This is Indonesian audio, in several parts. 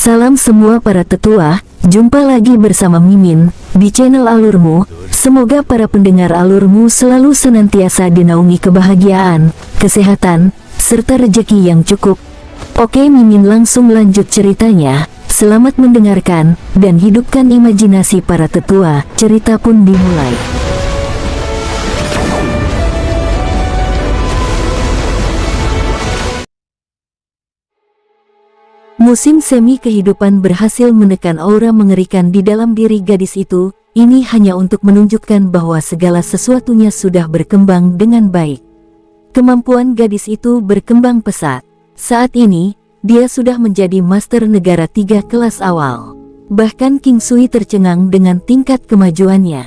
Salam semua para tetua, jumpa lagi bersama Mimin di channel Alurmu. Semoga para pendengar Alurmu selalu senantiasa dinaungi kebahagiaan, kesehatan, serta rezeki yang cukup. Oke, Mimin langsung lanjut ceritanya. Selamat mendengarkan dan hidupkan imajinasi para tetua. Cerita pun dimulai. Musim semi kehidupan berhasil menekan aura mengerikan di dalam diri gadis itu. Ini hanya untuk menunjukkan bahwa segala sesuatunya sudah berkembang dengan baik. Kemampuan gadis itu berkembang pesat. Saat ini, dia sudah menjadi Master Negara 3 kelas awal. Bahkan King Sui tercengang dengan tingkat kemajuannya.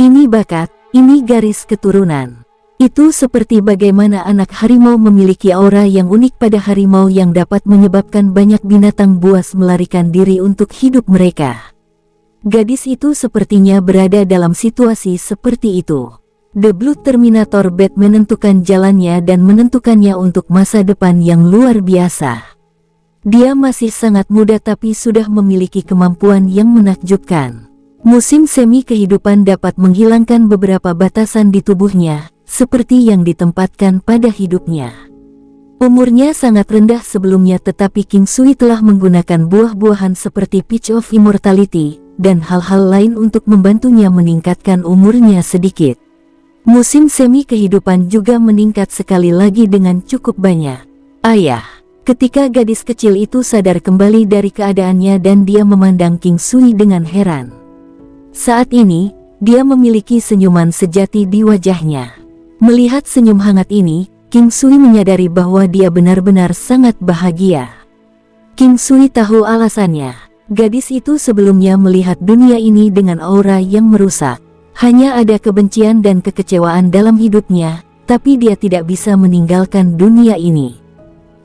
Ini bakat, ini garis keturunan. Itu seperti bagaimana anak harimau memiliki aura yang unik pada harimau yang dapat menyebabkan banyak binatang buas melarikan diri untuk hidup mereka. Gadis itu sepertinya berada dalam situasi seperti itu. The Blood Terminator Bat menentukan jalannya dan menentukannya untuk masa depan yang luar biasa. Dia masih sangat muda tapi sudah memiliki kemampuan yang menakjubkan. Musim semi kehidupan dapat menghilangkan beberapa batasan di tubuhnya, seperti yang ditempatkan pada hidupnya. Umurnya sangat rendah sebelumnya, tetapi King Sui telah menggunakan buah-buahan seperti Peach of Immortality dan hal-hal lain untuk membantunya meningkatkan umurnya sedikit. Musim semi kehidupan juga meningkat sekali lagi dengan cukup banyak. Ayah. Ketika gadis kecil itu sadar kembali dari keadaannya dan dia memandang King Sui dengan heran. Saat ini, dia memiliki senyuman sejati di wajahnya. Melihat senyum hangat ini, King Sui menyadari bahwa dia benar-benar sangat bahagia. King Sui tahu alasannya. Gadis itu sebelumnya melihat dunia ini dengan aura yang merusak. Hanya ada kebencian dan kekecewaan dalam hidupnya, tapi dia tidak bisa meninggalkan dunia ini.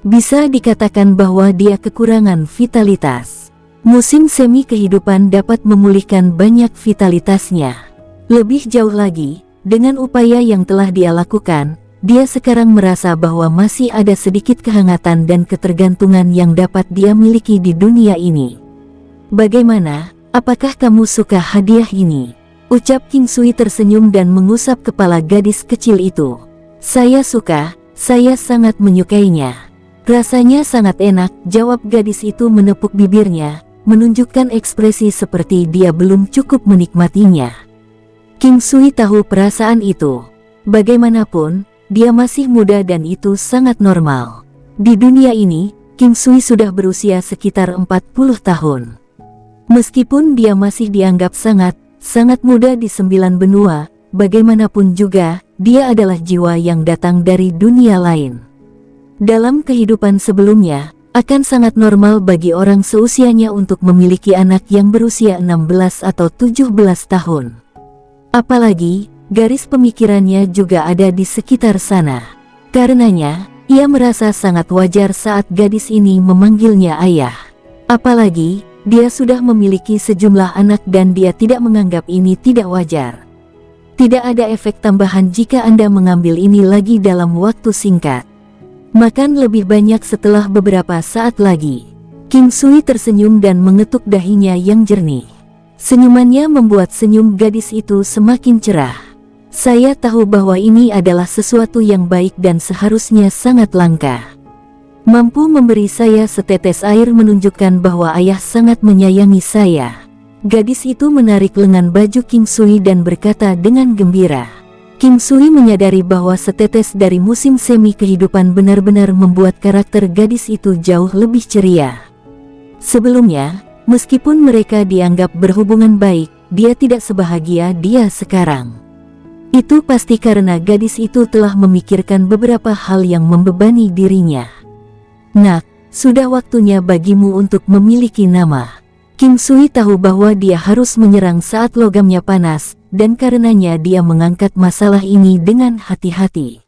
Bisa dikatakan bahwa dia kekurangan vitalitas. Musim semi kehidupan dapat memulihkan banyak vitalitasnya. Lebih jauh lagi, dengan upaya yang telah dia lakukan, dia sekarang merasa bahwa masih ada sedikit kehangatan dan ketergantungan yang dapat dia miliki di dunia ini. Bagaimana? Apakah kamu suka hadiah ini? Ucap King Sui tersenyum dan mengusap kepala gadis kecil itu. Saya suka, saya sangat menyukainya. Rasanya sangat enak, jawab gadis itu menepuk bibirnya, menunjukkan ekspresi seperti dia belum cukup menikmatinya. King Sui tahu perasaan itu. Bagaimanapun, dia masih muda dan itu sangat normal. Di dunia ini, King Sui sudah berusia sekitar 40 tahun. Meskipun dia masih dianggap sangat muda di 9 benua, bagaimanapun juga, dia adalah jiwa yang datang dari dunia lain. Dalam kehidupan sebelumnya, akan sangat normal bagi orang seusianya untuk memiliki anak yang berusia 16 atau 17 tahun. Apalagi, garis pemikirannya juga ada di sekitar sana. Karenanya, ia merasa sangat wajar saat gadis ini memanggilnya ayah. Apalagi, dia sudah memiliki sejumlah anak dan dia tidak menganggap ini tidak wajar. Tidak ada efek tambahan jika Anda mengambil ini lagi dalam waktu singkat. Makan lebih banyak setelah beberapa saat lagi. King Sui tersenyum dan mengetuk dahinya yang jernih. Senyumannya membuat senyum gadis itu semakin cerah. Saya tahu bahwa ini adalah sesuatu yang baik dan seharusnya sangat langka. Mampu memberi saya setetes air menunjukkan bahwa ayah sangat menyayangi saya. Gadis itu menarik lengan baju King Sui dan berkata dengan gembira. King Sui menyadari bahwa setetes dari musim semi kehidupan benar-benar membuat karakter gadis itu jauh lebih ceria. Sebelumnya, meskipun mereka dianggap berhubungan baik, dia tidak sebahagia dia sekarang. Itu pasti karena gadis itu telah memikirkan beberapa hal yang membebani dirinya. Nak, sudah waktunya bagimu untuk memiliki nama. King Sui tahu bahwa dia harus menyerang saat logamnya panas, dan karenanya dia mengangkat masalah ini dengan hati-hati.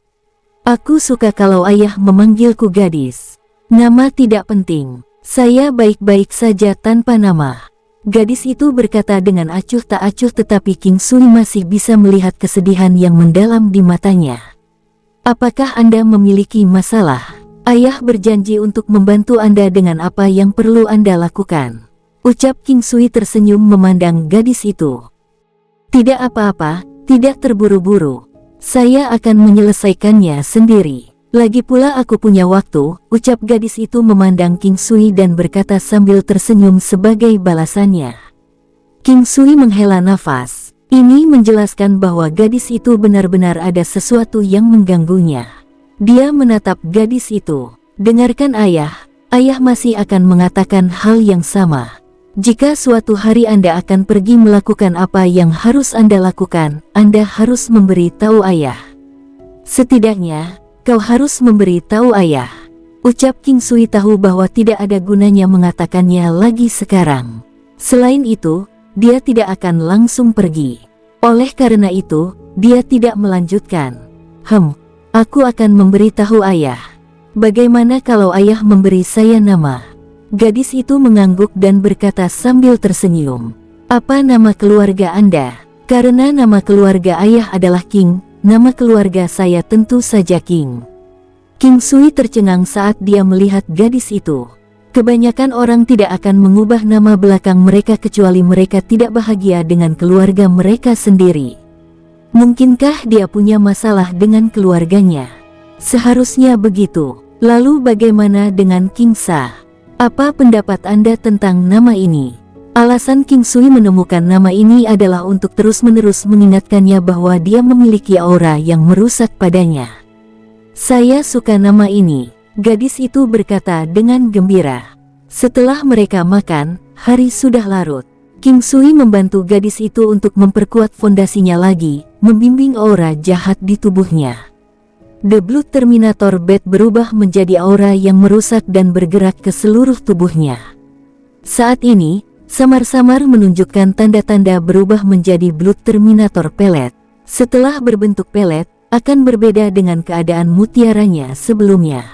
Aku suka kalau ayah memanggilku gadis. Nama tidak penting. Saya baik-baik saja tanpa nama. Gadis itu berkata dengan acuh tak acuh, tetapi King Sui masih bisa melihat kesedihan yang mendalam di matanya. Apakah Anda memiliki masalah? Ayah berjanji untuk membantu Anda dengan apa yang perlu Anda lakukan, ucap King Sui tersenyum memandang gadis itu. Tidak apa-apa, tidak terburu-buru. Saya akan menyelesaikannya sendiri. Lagi pula aku punya waktu, ucap gadis itu memandang King Sui dan berkata sambil tersenyum sebagai balasannya. King Sui menghela nafas. Ini menjelaskan bahwa gadis itu benar-benar ada sesuatu yang mengganggunya. Dia menatap gadis itu. Dengarkan ayah, ayah masih akan mengatakan hal yang sama. Jika suatu hari Anda akan pergi melakukan apa yang harus Anda lakukan, Anda harus memberi tahu ayah. Setidaknya, kau harus memberi tahu ayah. Ucap King Sui tahu bahwa tidak ada gunanya mengatakannya lagi sekarang. Selain itu, dia tidak akan langsung pergi. Oleh karena itu, dia tidak melanjutkan. Aku akan memberi tahu ayah. Bagaimana kalau ayah memberi saya nama? Gadis itu mengangguk dan berkata sambil tersenyum. Apa nama keluarga Anda? Karena nama keluarga ayah adalah King, nama keluarga saya tentu saja King. King Sui tercengang saat dia melihat gadis itu. Kebanyakan orang tidak akan mengubah nama belakang mereka kecuali mereka tidak bahagia dengan keluarga mereka sendiri. Mungkinkah dia punya masalah dengan keluarganya? Seharusnya begitu. Lalu bagaimana dengan King Sa? Apa pendapat Anda tentang nama ini? Alasan King Sui menemukan nama ini adalah untuk terus-menerus mengingatkannya bahwa dia memiliki aura yang merusak padanya. Saya suka nama ini, gadis itu berkata dengan gembira. Setelah mereka makan, hari sudah larut. King Sui membantu gadis itu untuk memperkuat fondasinya lagi, membimbing aura jahat di tubuhnya. The Blood Terminator Bat berubah menjadi aura yang merusak dan bergerak ke seluruh tubuhnya. Saat ini, samar-samar menunjukkan tanda-tanda berubah menjadi Blood Terminator Pellet. Setelah berbentuk pelet, akan berbeda dengan keadaan mutiaranya sebelumnya.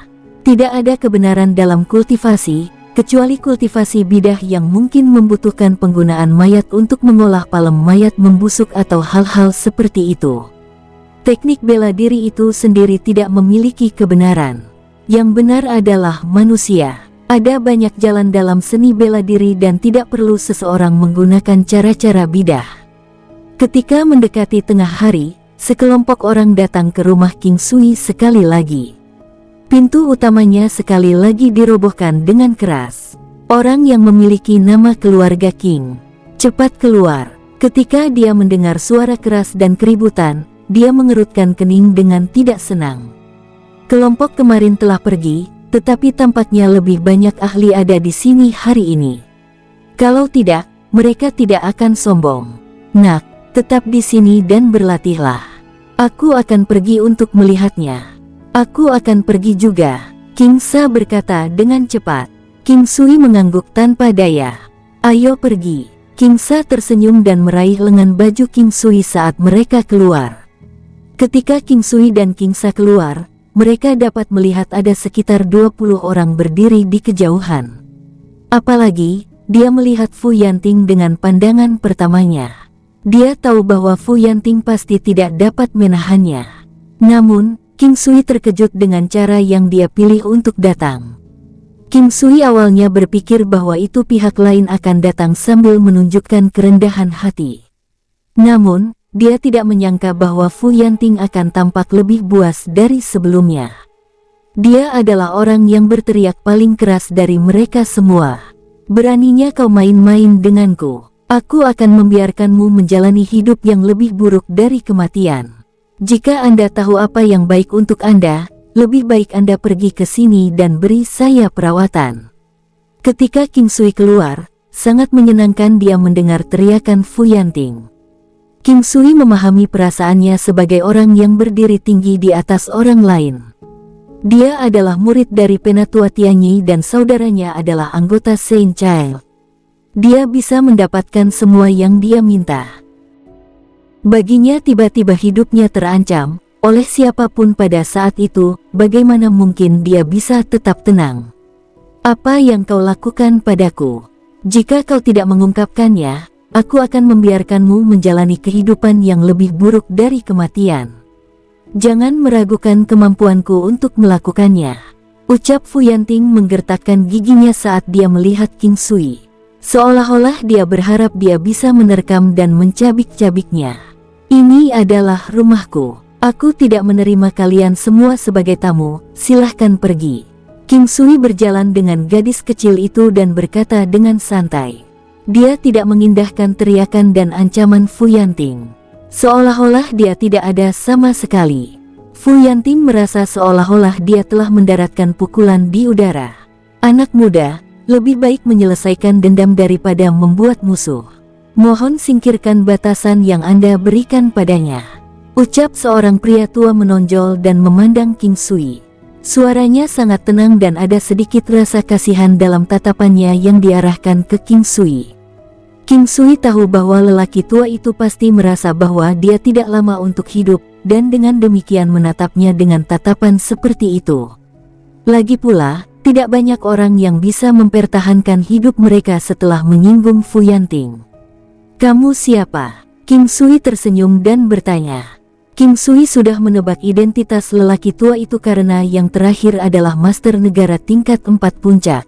Tidak ada kebenaran dalam kultivasi, kecuali kultivasi bidah yang mungkin membutuhkan penggunaan mayat untuk mengolah palem mayat membusuk atau hal-hal seperti itu. Teknik bela diri itu sendiri tidak memiliki kebenaran. Yang benar adalah manusia. Ada banyak jalan dalam seni bela diri dan tidak perlu seseorang menggunakan cara-cara bidah. Ketika mendekati tengah hari, sekelompok orang datang ke rumah King Sui sekali lagi. Pintu utamanya sekali lagi dirobohkan dengan keras. Orang yang memiliki nama keluarga King cepat keluar. Ketika dia mendengar suara keras dan keributan, dia mengerutkan kening dengan tidak senang. Kelompok kemarin telah pergi, tetapi tampaknya lebih banyak ahli ada di sini hari ini. Kalau tidak, mereka tidak akan sombong. Nak, tetap di sini dan berlatihlah. Aku akan pergi untuk melihatnya. Aku akan pergi juga, King Sa berkata dengan cepat. King Sui mengangguk tanpa daya. Ayo pergi. King Sa tersenyum dan meraih lengan baju King Sui saat mereka keluar. Ketika King Sui dan King Sa keluar, mereka dapat melihat ada sekitar 20 orang berdiri di kejauhan. Apalagi, dia melihat Fu Yanting dengan pandangan pertamanya. Dia tahu bahwa Fu Yanting pasti tidak dapat menahannya. Namun, King Sui terkejut dengan cara yang dia pilih untuk datang. King Sui awalnya berpikir bahwa itu pihak lain akan datang sambil menunjukkan kerendahan hati. Namun, dia tidak menyangka bahwa Fu Yanting akan tampak lebih buas dari sebelumnya. Dia adalah orang yang berteriak paling keras dari mereka semua. Beraninya kau main-main denganku. Aku akan membiarkanmu menjalani hidup yang lebih buruk dari kematian. Jika Anda tahu apa yang baik untuk Anda, lebih baik Anda pergi ke sini dan beri saya perawatan. Ketika King Sui keluar, sangat menyenangkan dia mendengar teriakan Fu Yanting. King Sui memahami perasaannya sebagai orang yang berdiri tinggi di atas orang lain. Dia adalah murid dari Penatua Tianyi dan saudaranya adalah anggota Saint Child. Dia bisa mendapatkan semua yang dia minta. Baginya tiba-tiba hidupnya terancam oleh siapapun pada saat itu, bagaimana mungkin dia bisa tetap tenang? Apa yang kau lakukan padaku? Jika kau tidak mengungkapkannya, aku akan membiarkanmu menjalani kehidupan yang lebih buruk dari kematian. Jangan meragukan kemampuanku untuk melakukannya, Ucap Fu Yanting menggertakkan giginya saat dia melihat King Sui. Seolah-olah dia berharap dia bisa menerkam dan mencabik-cabiknya. Ini adalah rumahku. Aku tidak menerima kalian semua sebagai tamu, silahkan pergi. King Sui berjalan dengan gadis kecil itu dan berkata dengan santai. Dia tidak mengindahkan teriakan dan ancaman Fu Yanting. Seolah-olah dia tidak ada sama sekali. Fu Yanting merasa seolah-olah dia telah mendaratkan pukulan di udara. Anak muda, lebih baik menyelesaikan dendam daripada membuat musuh. Mohon singkirkan batasan yang Anda berikan padanya. Ucap seorang pria tua menonjol dan memandang King Sui. Suaranya sangat tenang dan ada sedikit rasa kasihan dalam tatapannya yang diarahkan ke King Sui. King Sui tahu bahwa lelaki tua itu pasti merasa bahwa dia tidak lama untuk hidup, dan dengan demikian menatapnya dengan tatapan seperti itu. Lagi pula, tidak banyak orang yang bisa mempertahankan hidup mereka setelah menyinggung Fu Yanting. Kamu siapa? King Sui tersenyum dan bertanya. King Sui sudah menebak identitas lelaki tua itu karena yang terakhir adalah master negara tingkat 4 puncak.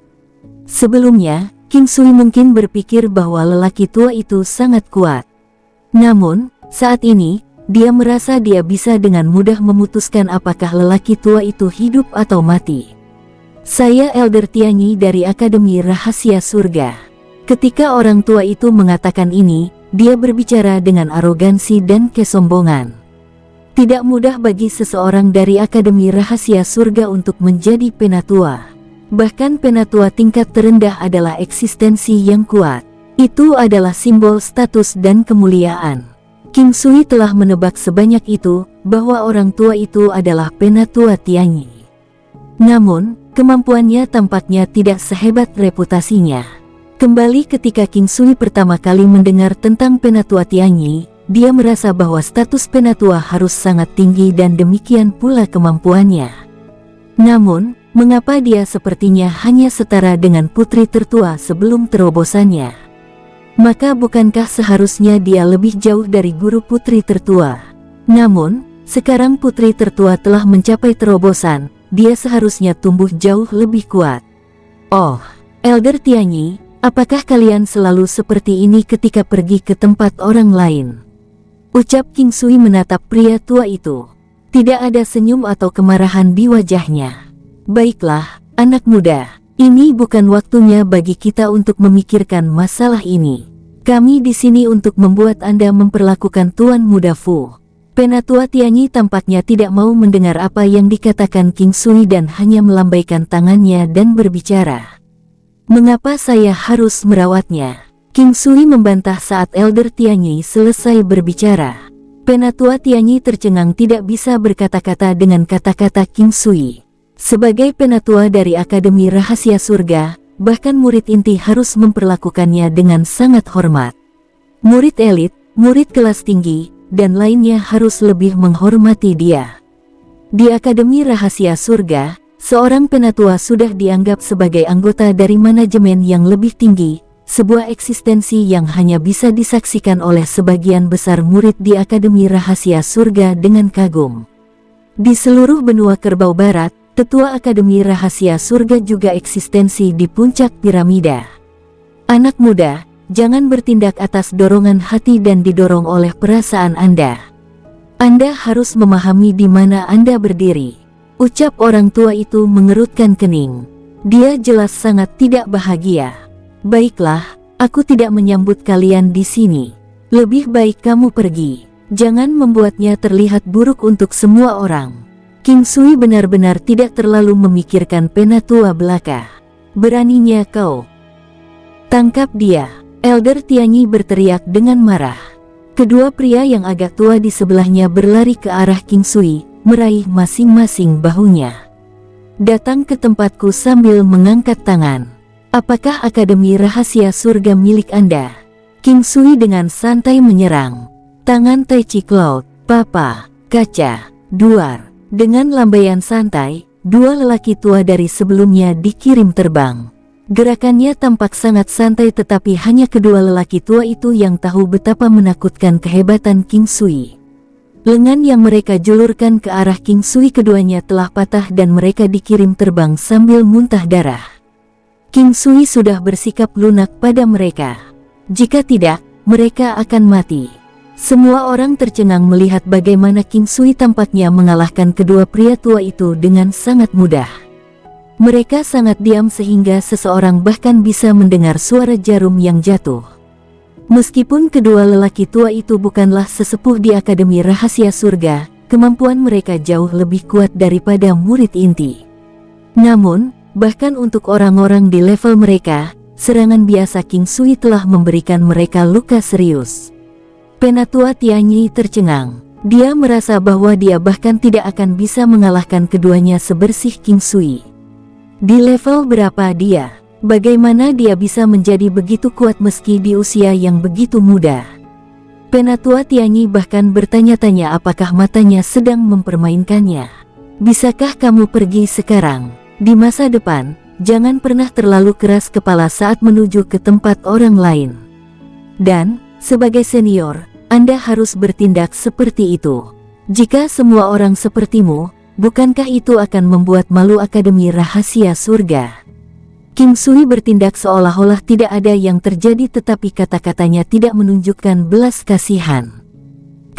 Sebelumnya, King Sui mungkin berpikir bahwa lelaki tua itu sangat kuat. Namun, saat ini, dia merasa dia bisa dengan mudah memutuskan apakah lelaki tua itu hidup atau mati. Saya Elder Tianyi dari Akademi Rahasia Surga. Ketika orang tua itu mengatakan ini, dia berbicara dengan arogansi dan kesombongan. Tidak mudah bagi seseorang dari Akademi Rahasia Surga untuk menjadi penatua. Bahkan penatua tingkat terendah adalah eksistensi yang kuat. Itu adalah simbol status dan kemuliaan. King Sui telah menebak sebanyak itu, bahwa orang tua itu adalah penatua Tianyi. Namun, kemampuannya tampaknya tidak sehebat reputasinya. Kembali ketika King Sui pertama kali mendengar tentang penatua Tianyi, dia merasa bahwa status penatua harus sangat tinggi dan demikian pula kemampuannya. Namun, mengapa dia sepertinya hanya setara dengan putri tertua sebelum terobosannya? Maka bukankah seharusnya dia lebih jauh dari guru putri tertua? Namun, sekarang putri tertua telah mencapai terobosan, dia seharusnya tumbuh jauh lebih kuat. Oh, Elder Tianyi, apakah kalian selalu seperti ini ketika pergi ke tempat orang lain? Ucap King Sui menatap pria tua itu. Tidak ada senyum atau kemarahan di wajahnya. Baiklah, anak muda, ini bukan waktunya bagi kita untuk memikirkan masalah ini. Kami di sini untuk membuat Anda memperlakukan Tuan Muda Fu. Penatua Tianyi tampaknya tidak mau mendengar apa yang dikatakan King Sui dan hanya melambaikan tangannya dan berbicara. Mengapa saya harus merawatnya? King Sui membantah saat Elder Tianyi selesai berbicara. Penatua Tianyi tercengang tidak bisa berkata-kata dengan kata-kata King Sui. Sebagai penatua dari Akademi Rahasia Surga, bahkan murid inti harus memperlakukannya dengan sangat hormat. Murid elit, murid kelas tinggi, dan lainnya harus lebih menghormati dia. Di Akademi Rahasia Surga, seorang penatua sudah dianggap sebagai anggota dari manajemen yang lebih tinggi, sebuah eksistensi yang hanya bisa disaksikan oleh sebagian besar murid di Akademi Rahasia Surga dengan kagum. Di seluruh benua Kerbau Barat, Tetua Akademi Rahasia Surga juga eksistensi di puncak piramida. Anak muda, jangan bertindak atas dorongan hati dan didorong oleh perasaan Anda. Anda harus memahami di mana Anda berdiri. Ucap orang tua itu mengerutkan kening. Dia jelas sangat tidak bahagia. Baiklah, aku tidak menyambut kalian di sini. Lebih baik kamu pergi. Jangan membuatnya terlihat buruk untuk semua orang. King Sui benar-benar tidak terlalu memikirkan penatua belaka. Beraninya kau. Tangkap dia. Elder Tianyi berteriak dengan marah. Kedua pria yang agak tua di sebelahnya berlari ke arah King Sui, meraih masing-masing bahunya. Datang ke tempatku sambil mengangkat tangan. Apakah Akademi Rahasia Surga milik Anda? King Sui dengan santai menyerang. Tangan Tai Chi Cloud, Papa, Kaca, Duar. Dengan lambaian santai, dua lelaki tua dari sebelumnya dikirim terbang. Gerakannya tampak sangat santai tetapi hanya kedua lelaki tua itu yang tahu betapa menakutkan kehebatan King Sui. Lengan yang mereka julurkan ke arah King Sui keduanya telah patah dan mereka dikirim terbang sambil muntah darah. King Sui sudah bersikap lunak pada mereka. Jika tidak, mereka akan mati. Semua orang tercengang melihat bagaimana King Sui tampaknya mengalahkan kedua pria tua itu dengan sangat mudah. Mereka sangat diam sehingga seseorang bahkan bisa mendengar suara jarum yang jatuh. Meskipun kedua lelaki tua itu bukanlah sesepuh di Akademi Rahasia Surga, kemampuan mereka jauh lebih kuat daripada murid inti. Namun, bahkan untuk orang-orang di level mereka, serangan biasa King Sui telah memberikan mereka luka serius. Penatua Tianyi tercengang. Dia merasa bahwa dia bahkan tidak akan bisa mengalahkan keduanya sebersih King Sui. Di level berapa dia? Bagaimana dia bisa menjadi begitu kuat meski di usia yang begitu muda? Penatua Tianyi bahkan bertanya-tanya apakah matanya sedang mempermainkannya. Bisakah kamu pergi sekarang? Di masa depan, jangan pernah terlalu keras kepala saat menuju ke tempat orang lain. Dan, sebagai senior, Anda harus bertindak seperti itu. Jika semua orang sepertimu, bukankah itu akan membuat malu Akademi Rahasia Surga? King Sui bertindak seolah-olah tidak ada yang terjadi tetapi kata-katanya tidak menunjukkan belas kasihan.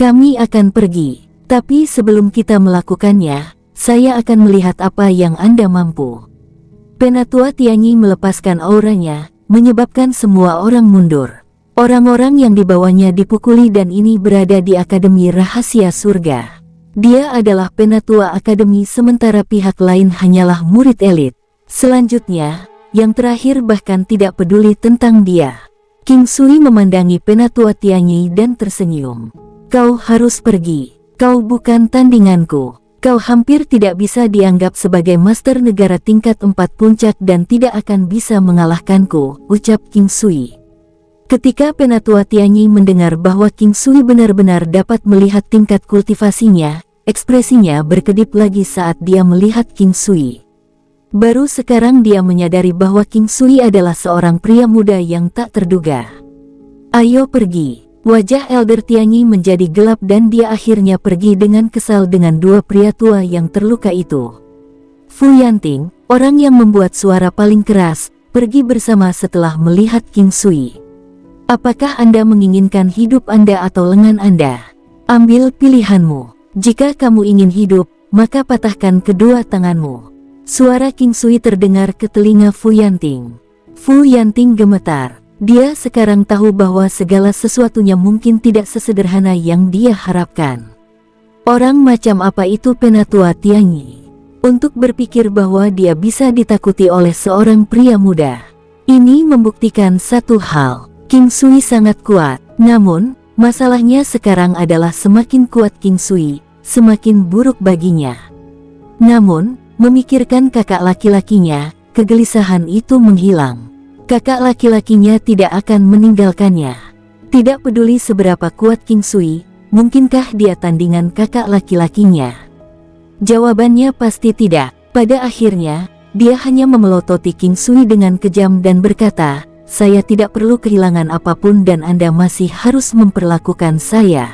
Kami akan pergi, tapi sebelum kita melakukannya, saya akan melihat apa yang Anda mampu. Penatua Tianyi melepaskan auranya, menyebabkan semua orang mundur. Orang-orang yang dibawanya dipukuli dan ini berada di Akademi Rahasia Surga. Dia adalah penatua Akademi sementara pihak lain hanyalah murid elit. Selanjutnya, yang terakhir bahkan tidak peduli tentang dia. King Sui memandangi penatua Tianyi dan tersenyum. Kau harus pergi. Kau bukan tandinganku. Kau hampir tidak bisa dianggap sebagai master negara tingkat 4 puncak dan tidak akan bisa mengalahkanku, ucap King Sui. Ketika penatua Tianyi mendengar bahwa King Sui benar-benar dapat melihat tingkat kultivasinya, ekspresinya berkedip lagi saat dia melihat King Sui. Baru sekarang dia menyadari bahwa King Sui adalah seorang pria muda yang tak terduga. Ayo pergi. Wajah Elder Tianyi menjadi gelap dan dia akhirnya pergi dengan kesal dengan dua pria tua yang terluka itu. Fu Yanting, orang yang membuat suara paling keras, pergi bersama setelah melihat King Sui. Apakah Anda menginginkan hidup Anda atau lengan Anda? Ambil pilihanmu. Jika kamu ingin hidup, maka patahkan kedua tanganmu. Suara King Sui terdengar ke telinga Fu Yanting. Fu Yanting gemetar. Dia sekarang tahu bahwa segala sesuatunya mungkin tidak sesederhana yang dia harapkan. Orang macam apa itu penatua Tianyi? Untuk berpikir bahwa dia bisa ditakuti oleh seorang pria muda. Ini membuktikan satu hal. King Sui sangat kuat. Namun, masalahnya sekarang adalah semakin kuat King Sui, semakin buruk baginya. Namun, memikirkan kakak laki-lakinya, kegelisahan itu menghilang. Kakak laki-lakinya tidak akan meninggalkannya. Tidak peduli seberapa kuat King Sui, mungkinkah dia tandingan kakak laki-lakinya? Jawabannya pasti tidak. Pada akhirnya, dia hanya memelototi King Sui dengan kejam dan berkata, saya tidak perlu kehilangan apapun dan Anda masih harus memperlakukan saya.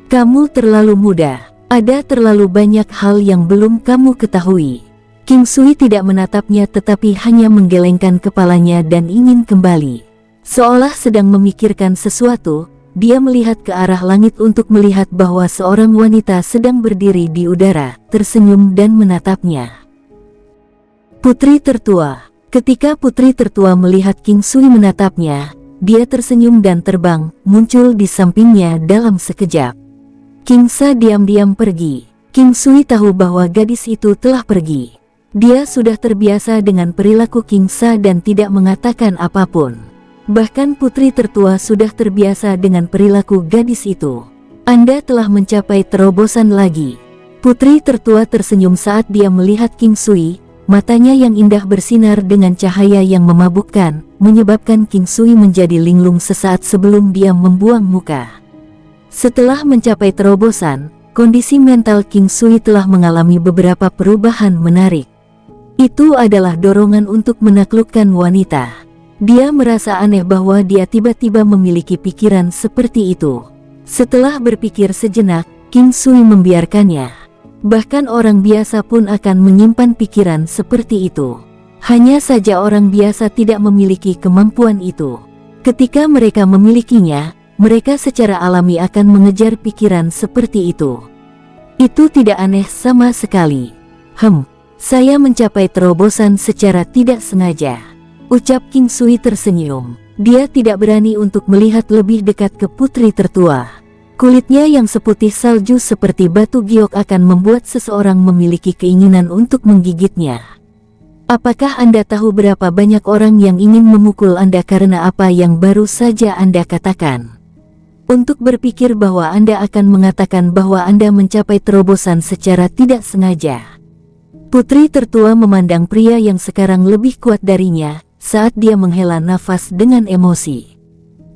Kamu terlalu muda. Ada terlalu banyak hal yang belum kamu ketahui. King Sui tidak menatapnya tetapi hanya menggelengkan kepalanya dan ingin kembali. Seolah sedang memikirkan sesuatu, dia melihat ke arah langit untuk melihat bahwa seorang wanita sedang berdiri di udara, tersenyum dan menatapnya. Putri tertua. Ketika putri tertua melihat King Sui menatapnya, dia tersenyum dan terbang, muncul di sampingnya dalam sekejap. King Sa diam-diam pergi. King Sui tahu bahwa gadis itu telah pergi. Dia sudah terbiasa dengan perilaku King Sa dan tidak mengatakan apapun. Bahkan putri tertua sudah terbiasa dengan perilaku gadis itu. Anda telah mencapai terobosan lagi. Putri tertua tersenyum saat dia melihat King Sui. Matanya yang indah bersinar dengan cahaya yang memabukkan, menyebabkan King Sui menjadi linglung sesaat sebelum dia membuang muka. Setelah mencapai terobosan, kondisi mental King Sui telah mengalami beberapa perubahan menarik. Itu adalah dorongan untuk menaklukkan wanita. Dia merasa aneh bahwa dia tiba-tiba memiliki pikiran seperti itu. Setelah berpikir sejenak, King Sui membiarkannya. Bahkan orang biasa pun akan menyimpan pikiran seperti itu. Hanya saja orang biasa tidak memiliki kemampuan itu. Ketika mereka memilikinya, mereka secara alami akan mengejar pikiran seperti itu. Itu tidak aneh sama sekali. Saya mencapai terobosan secara tidak sengaja, ucap King Sui tersenyum. Dia tidak berani untuk melihat lebih dekat ke putri tertua. Kulitnya yang seputih salju seperti batu giok akan membuat seseorang memiliki keinginan untuk menggigitnya. Apakah Anda tahu berapa banyak orang yang ingin memukul Anda karena apa yang baru saja Anda katakan? Untuk berpikir bahwa Anda akan mengatakan bahwa Anda mencapai terobosan secara tidak sengaja. Putri tertua memandang pria yang sekarang lebih kuat darinya saat dia menghela nafas dengan emosi.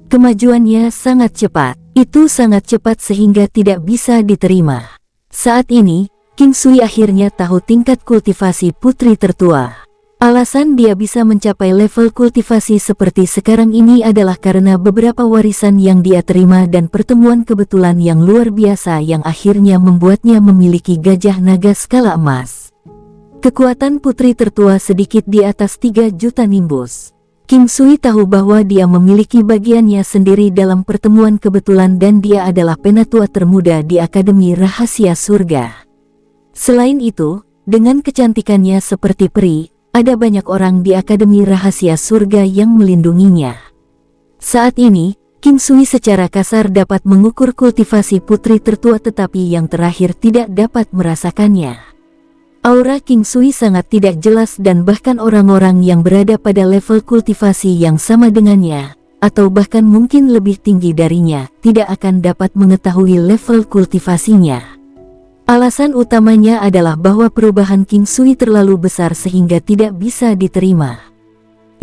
Kemajuannya sangat cepat. Itu sangat cepat sehingga tidak bisa diterima. Saat ini, King Sui akhirnya tahu tingkat kultivasi putri tertua. Alasan dia bisa mencapai level kultivasi seperti sekarang ini adalah karena beberapa warisan yang dia terima dan pertemuan kebetulan yang luar biasa yang akhirnya membuatnya memiliki gajah naga skala emas. Kekuatan putri tertua sedikit di atas 3 juta nimbus. King Sui tahu bahwa dia memiliki bagiannya sendiri dalam pertemuan kebetulan dan dia adalah penatua termuda di Akademi Rahasia Surga. Selain itu, dengan kecantikannya seperti peri, ada banyak orang di Akademi Rahasia Surga yang melindunginya. Saat ini, King Sui secara kasar dapat mengukur kultivasi putri tertua tetapi yang terakhir tidak dapat merasakannya. Aura King Sui sangat tidak jelas dan bahkan orang-orang yang berada pada level kultivasi yang sama dengannya, atau bahkan mungkin lebih tinggi darinya, tidak akan dapat mengetahui level kultivasinya. Alasan utamanya adalah bahwa perubahan King Sui terlalu besar sehingga tidak bisa diterima.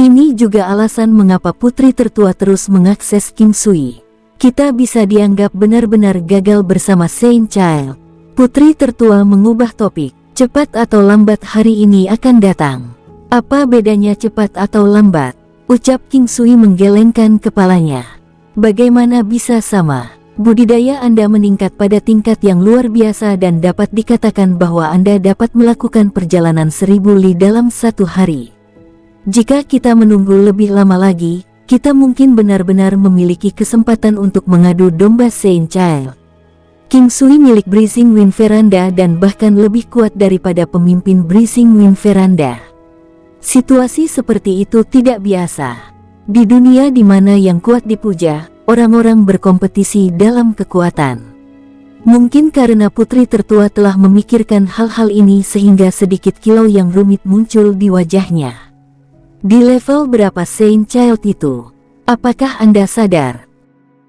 Ini juga alasan mengapa putri tertua terus mengakses King Sui. Kita bisa dianggap benar-benar gagal bersama Saint Child. Putri tertua mengubah topik. Cepat atau lambat hari ini akan datang. Apa bedanya cepat atau lambat? Ucap King Sui menggelengkan kepalanya. Bagaimana bisa sama? Budidaya Anda meningkat pada tingkat yang luar biasa dan dapat dikatakan bahwa Anda dapat melakukan perjalanan 1000 li dalam 1 hari. Jika kita menunggu lebih lama lagi, kita mungkin benar-benar memiliki kesempatan untuk mengadu domba Saint Child. King Sui milik Breezing Wind Veranda dan bahkan lebih kuat daripada pemimpin Breezing Wind Veranda. Situasi seperti itu tidak biasa. Di dunia di mana yang kuat dipuja, orang-orang berkompetisi dalam kekuatan. Mungkin karena putri tertua telah memikirkan hal-hal ini sehingga sedikit kilau yang rumit muncul di wajahnya. Di level berapa Saint Child itu? Apakah Anda sadar?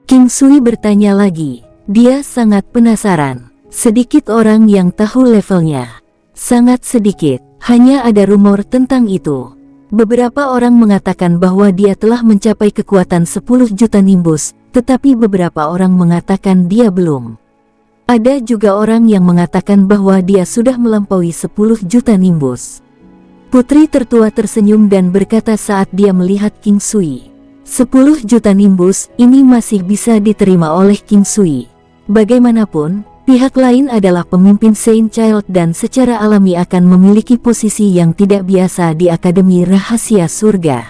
King Sui bertanya lagi. Dia sangat penasaran. Sedikit orang yang tahu levelnya. Sangat sedikit. Hanya ada rumor tentang itu. Beberapa orang mengatakan bahwa dia telah mencapai kekuatan 10 juta nimbus, tetapi beberapa orang mengatakan dia belum. Ada juga orang yang mengatakan bahwa dia sudah melampaui 10 juta nimbus. Putri tertua tersenyum dan berkata saat dia melihat King Sui. 10 juta nimbus ini masih bisa diterima oleh King Sui. Bagaimanapun, pihak lain adalah pemimpin Saint Child dan secara alami akan memiliki posisi yang tidak biasa di Akademi Rahasia Surga.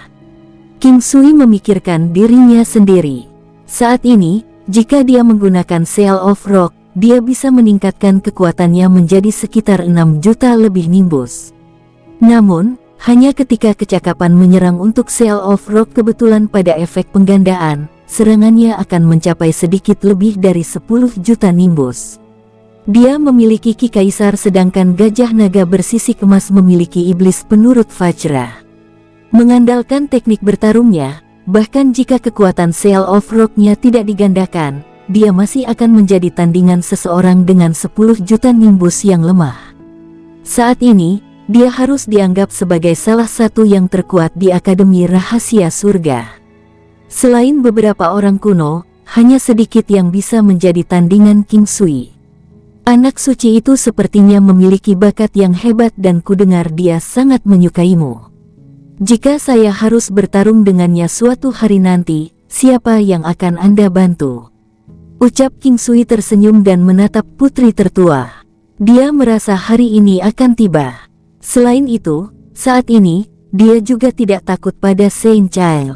King Sui memikirkan dirinya sendiri. Saat ini, jika dia menggunakan Seal of Rock, dia bisa meningkatkan kekuatannya menjadi sekitar 6 juta lebih nimbus. Namun, hanya ketika kecakapan menyerang untuk Seal of Rock kebetulan pada efek penggandaan, serangannya akan mencapai sedikit lebih dari 10 juta nimbus. Dia memiliki Ki Kaisar sedangkan Gajah Naga bersisik emas memiliki Iblis penurut Vajra. Mengandalkan teknik bertarungnya, bahkan jika kekuatan Seal of Rock-nya tidak digandakan, dia masih akan menjadi tandingan seseorang dengan 10 juta nimbus yang lemah. Saat ini, dia harus dianggap sebagai salah satu yang terkuat di Akademi Rahasia Surga. Selain beberapa orang kuno, hanya sedikit yang bisa menjadi tandingan King Sui. Anak suci itu sepertinya memiliki bakat yang hebat dan kudengar dia sangat menyukaimu. Jika saya harus bertarung dengannya suatu hari nanti, siapa yang akan Anda bantu? Ucap King Sui tersenyum dan menatap putri tertua. Dia merasa hari ini akan tiba. Selain itu, saat ini, dia juga tidak takut pada Saint Child.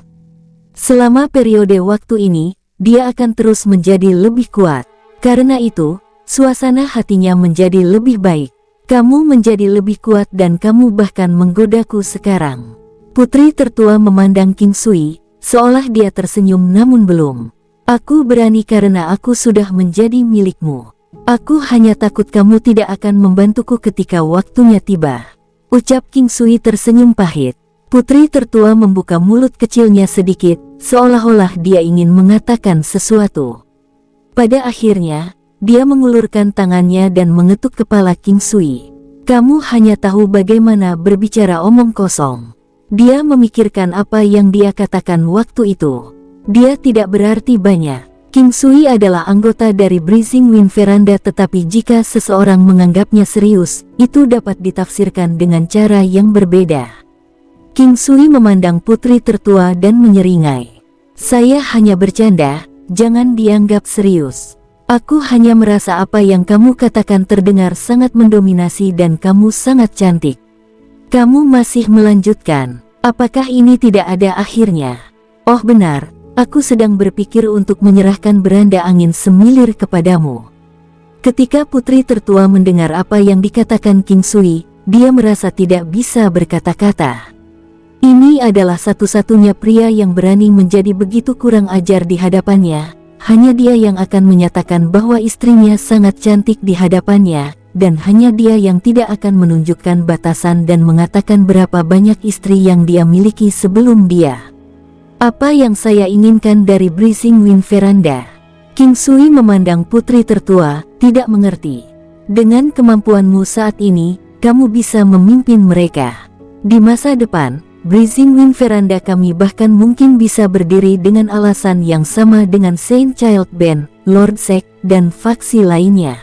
Selama periode waktu ini, dia akan terus menjadi lebih kuat. Karena itu, suasana hatinya menjadi lebih baik. Kamu menjadi lebih kuat dan kamu bahkan menggodaku sekarang. Putri tertua memandang King Sui, seolah dia tersenyum namun belum. Aku berani karena aku sudah menjadi milikmu. Aku hanya takut kamu tidak akan membantuku ketika waktunya tiba. Ucap King Sui tersenyum pahit. Putri tertua membuka mulut kecilnya sedikit, seolah-olah dia ingin mengatakan sesuatu. Pada akhirnya, dia mengulurkan tangannya dan mengetuk kepala King Sui. Kamu hanya tahu bagaimana berbicara omong kosong. Dia memikirkan apa yang dia katakan waktu itu. Dia tidak berarti banyak. King Sui adalah anggota dari Blazing Wind Veranda, tetapi jika seseorang menganggapnya serius, itu dapat ditafsirkan dengan cara yang berbeda. King Sui memandang putri tertua dan menyeringai. Saya hanya bercanda, jangan dianggap serius. Aku hanya merasa apa yang kamu katakan terdengar sangat mendominasi dan kamu sangat cantik. Kamu masih melanjutkan. Apakah ini tidak ada akhirnya? Oh benar. Aku sedang berpikir untuk menyerahkan beranda angin semilir kepadamu. Ketika putri tertua mendengar apa yang dikatakan King Sui, dia merasa tidak bisa berkata-kata. Ini adalah satu-satunya pria yang berani menjadi begitu kurang ajar di hadapannya. Hanya dia yang akan menyatakan bahwa istrinya sangat cantik di hadapannya, dan hanya dia yang tidak akan menunjukkan batasan dan mengatakan berapa banyak istri yang dia miliki sebelum dia. Apa yang saya inginkan dari Blazing Wind Veranda? King Sui memandang putri tertua, tidak mengerti. Dengan kemampuanmu saat ini, kamu bisa memimpin mereka. Di masa depan, Blazing Wind Veranda kami bahkan mungkin bisa berdiri dengan alasan yang sama dengan Saint Child Band, Lord Sek, dan faksi lainnya.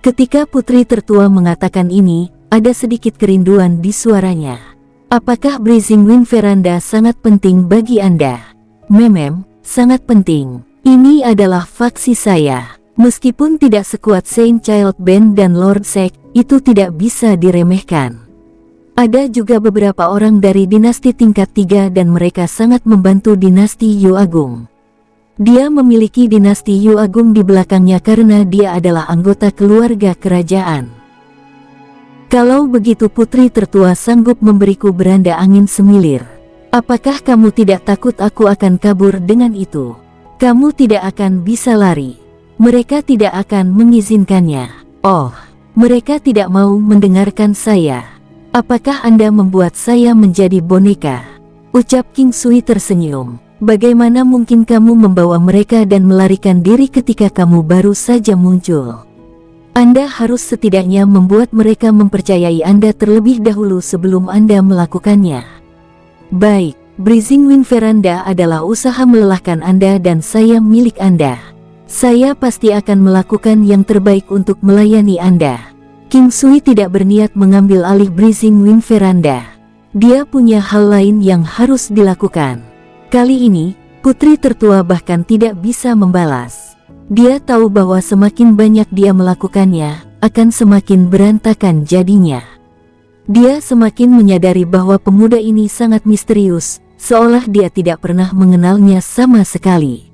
Ketika putri tertua mengatakan ini, ada sedikit kerinduan di suaranya. Apakah Blazing Wind Veranda sangat penting bagi Anda? Memem, sangat penting. Ini adalah faksi saya. Meskipun tidak sekuat Saint Child Band dan Lord Sek, itu tidak bisa diremehkan. Ada juga beberapa orang dari dinasti tingkat 3 dan mereka sangat membantu dinasti Yu Agung. Dia memiliki dinasti Yu Agung di belakangnya karena dia adalah anggota keluarga kerajaan. Kalau begitu putri tertua sanggup memberiku beranda angin semilir. Apakah kamu tidak takut aku akan kabur dengan itu? Kamu tidak akan bisa lari. Mereka tidak akan mengizinkannya. Oh, mereka tidak mau mendengarkan saya. Apakah Anda membuat saya menjadi boneka? Ucap King Sui tersenyum. Bagaimana mungkin kamu membawa mereka dan melarikan diri ketika kamu baru saja muncul? Anda harus setidaknya membuat mereka mempercayai Anda terlebih dahulu sebelum Anda melakukannya. Baik, Blazing Wind Veranda adalah usaha melelahkan Anda dan saya milik Anda. Saya pasti akan melakukan yang terbaik untuk melayani Anda. King Sui tidak berniat mengambil alih Blazing Wind Veranda. Dia punya hal lain yang harus dilakukan. Kali ini, putri tertua bahkan tidak bisa membalas. Dia tahu bahwa semakin banyak dia melakukannya, akan semakin berantakan jadinya. Dia semakin menyadari bahwa pemuda ini sangat misterius, seolah dia tidak pernah mengenalnya sama sekali.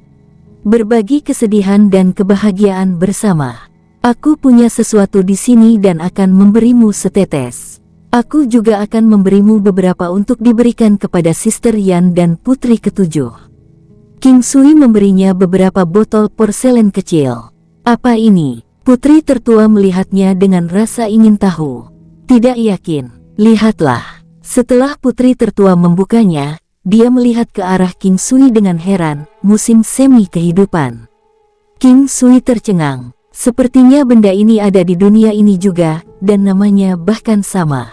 Berbagi kesedihan dan kebahagiaan bersama. Aku punya sesuatu di sini dan akan memberimu setetes. Aku juga akan memberimu beberapa untuk diberikan kepada Sister Yan dan putri ketujuh. King Sui memberinya beberapa botol porselen kecil. Apa ini? Putri tertua melihatnya dengan rasa ingin tahu. Tidak yakin. Lihatlah. Setelah putri tertua membukanya, dia melihat ke arah King Sui dengan heran. Musim semi kehidupan. King Sui tercengang. Sepertinya benda ini ada di dunia ini juga, dan namanya bahkan sama.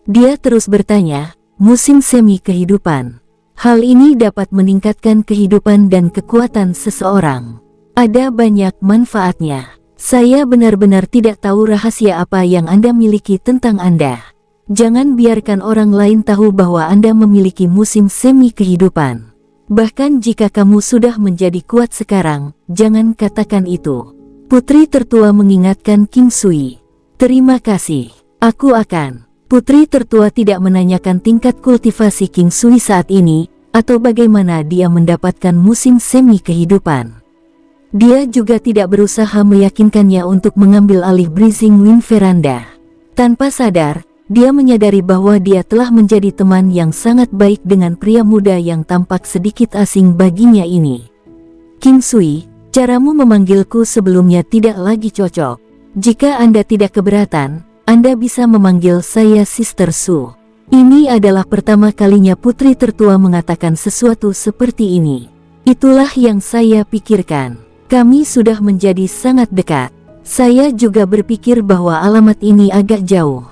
Dia terus bertanya, musim semi kehidupan. Hal ini dapat meningkatkan kehidupan dan kekuatan seseorang. Ada banyak manfaatnya. Saya benar-benar tidak tahu rahasia apa yang Anda miliki tentang Anda. Jangan biarkan orang lain tahu bahwa Anda memiliki musim semi kehidupan. Bahkan jika kamu sudah menjadi kuat sekarang, jangan katakan itu. Putri tertua mengingatkan King Sui. Terima kasih. Aku akan. Putri tertua tidak menanyakan tingkat kultivasi King Sui saat ini, atau bagaimana dia mendapatkan musim semi kehidupan. Dia juga tidak berusaha meyakinkannya untuk mengambil alih Blazing Wind Veranda. Tanpa sadar, dia menyadari bahwa dia telah menjadi teman yang sangat baik dengan pria muda yang tampak sedikit asing baginya ini. King Sui, caramu memanggilku sebelumnya tidak lagi cocok. Jika Anda tidak keberatan, Anda bisa memanggil saya Sister Su. Ini adalah pertama kalinya putri tertua mengatakan sesuatu seperti ini. Itulah yang saya pikirkan. Kami sudah menjadi sangat dekat. Saya juga berpikir bahwa alamat ini agak jauh.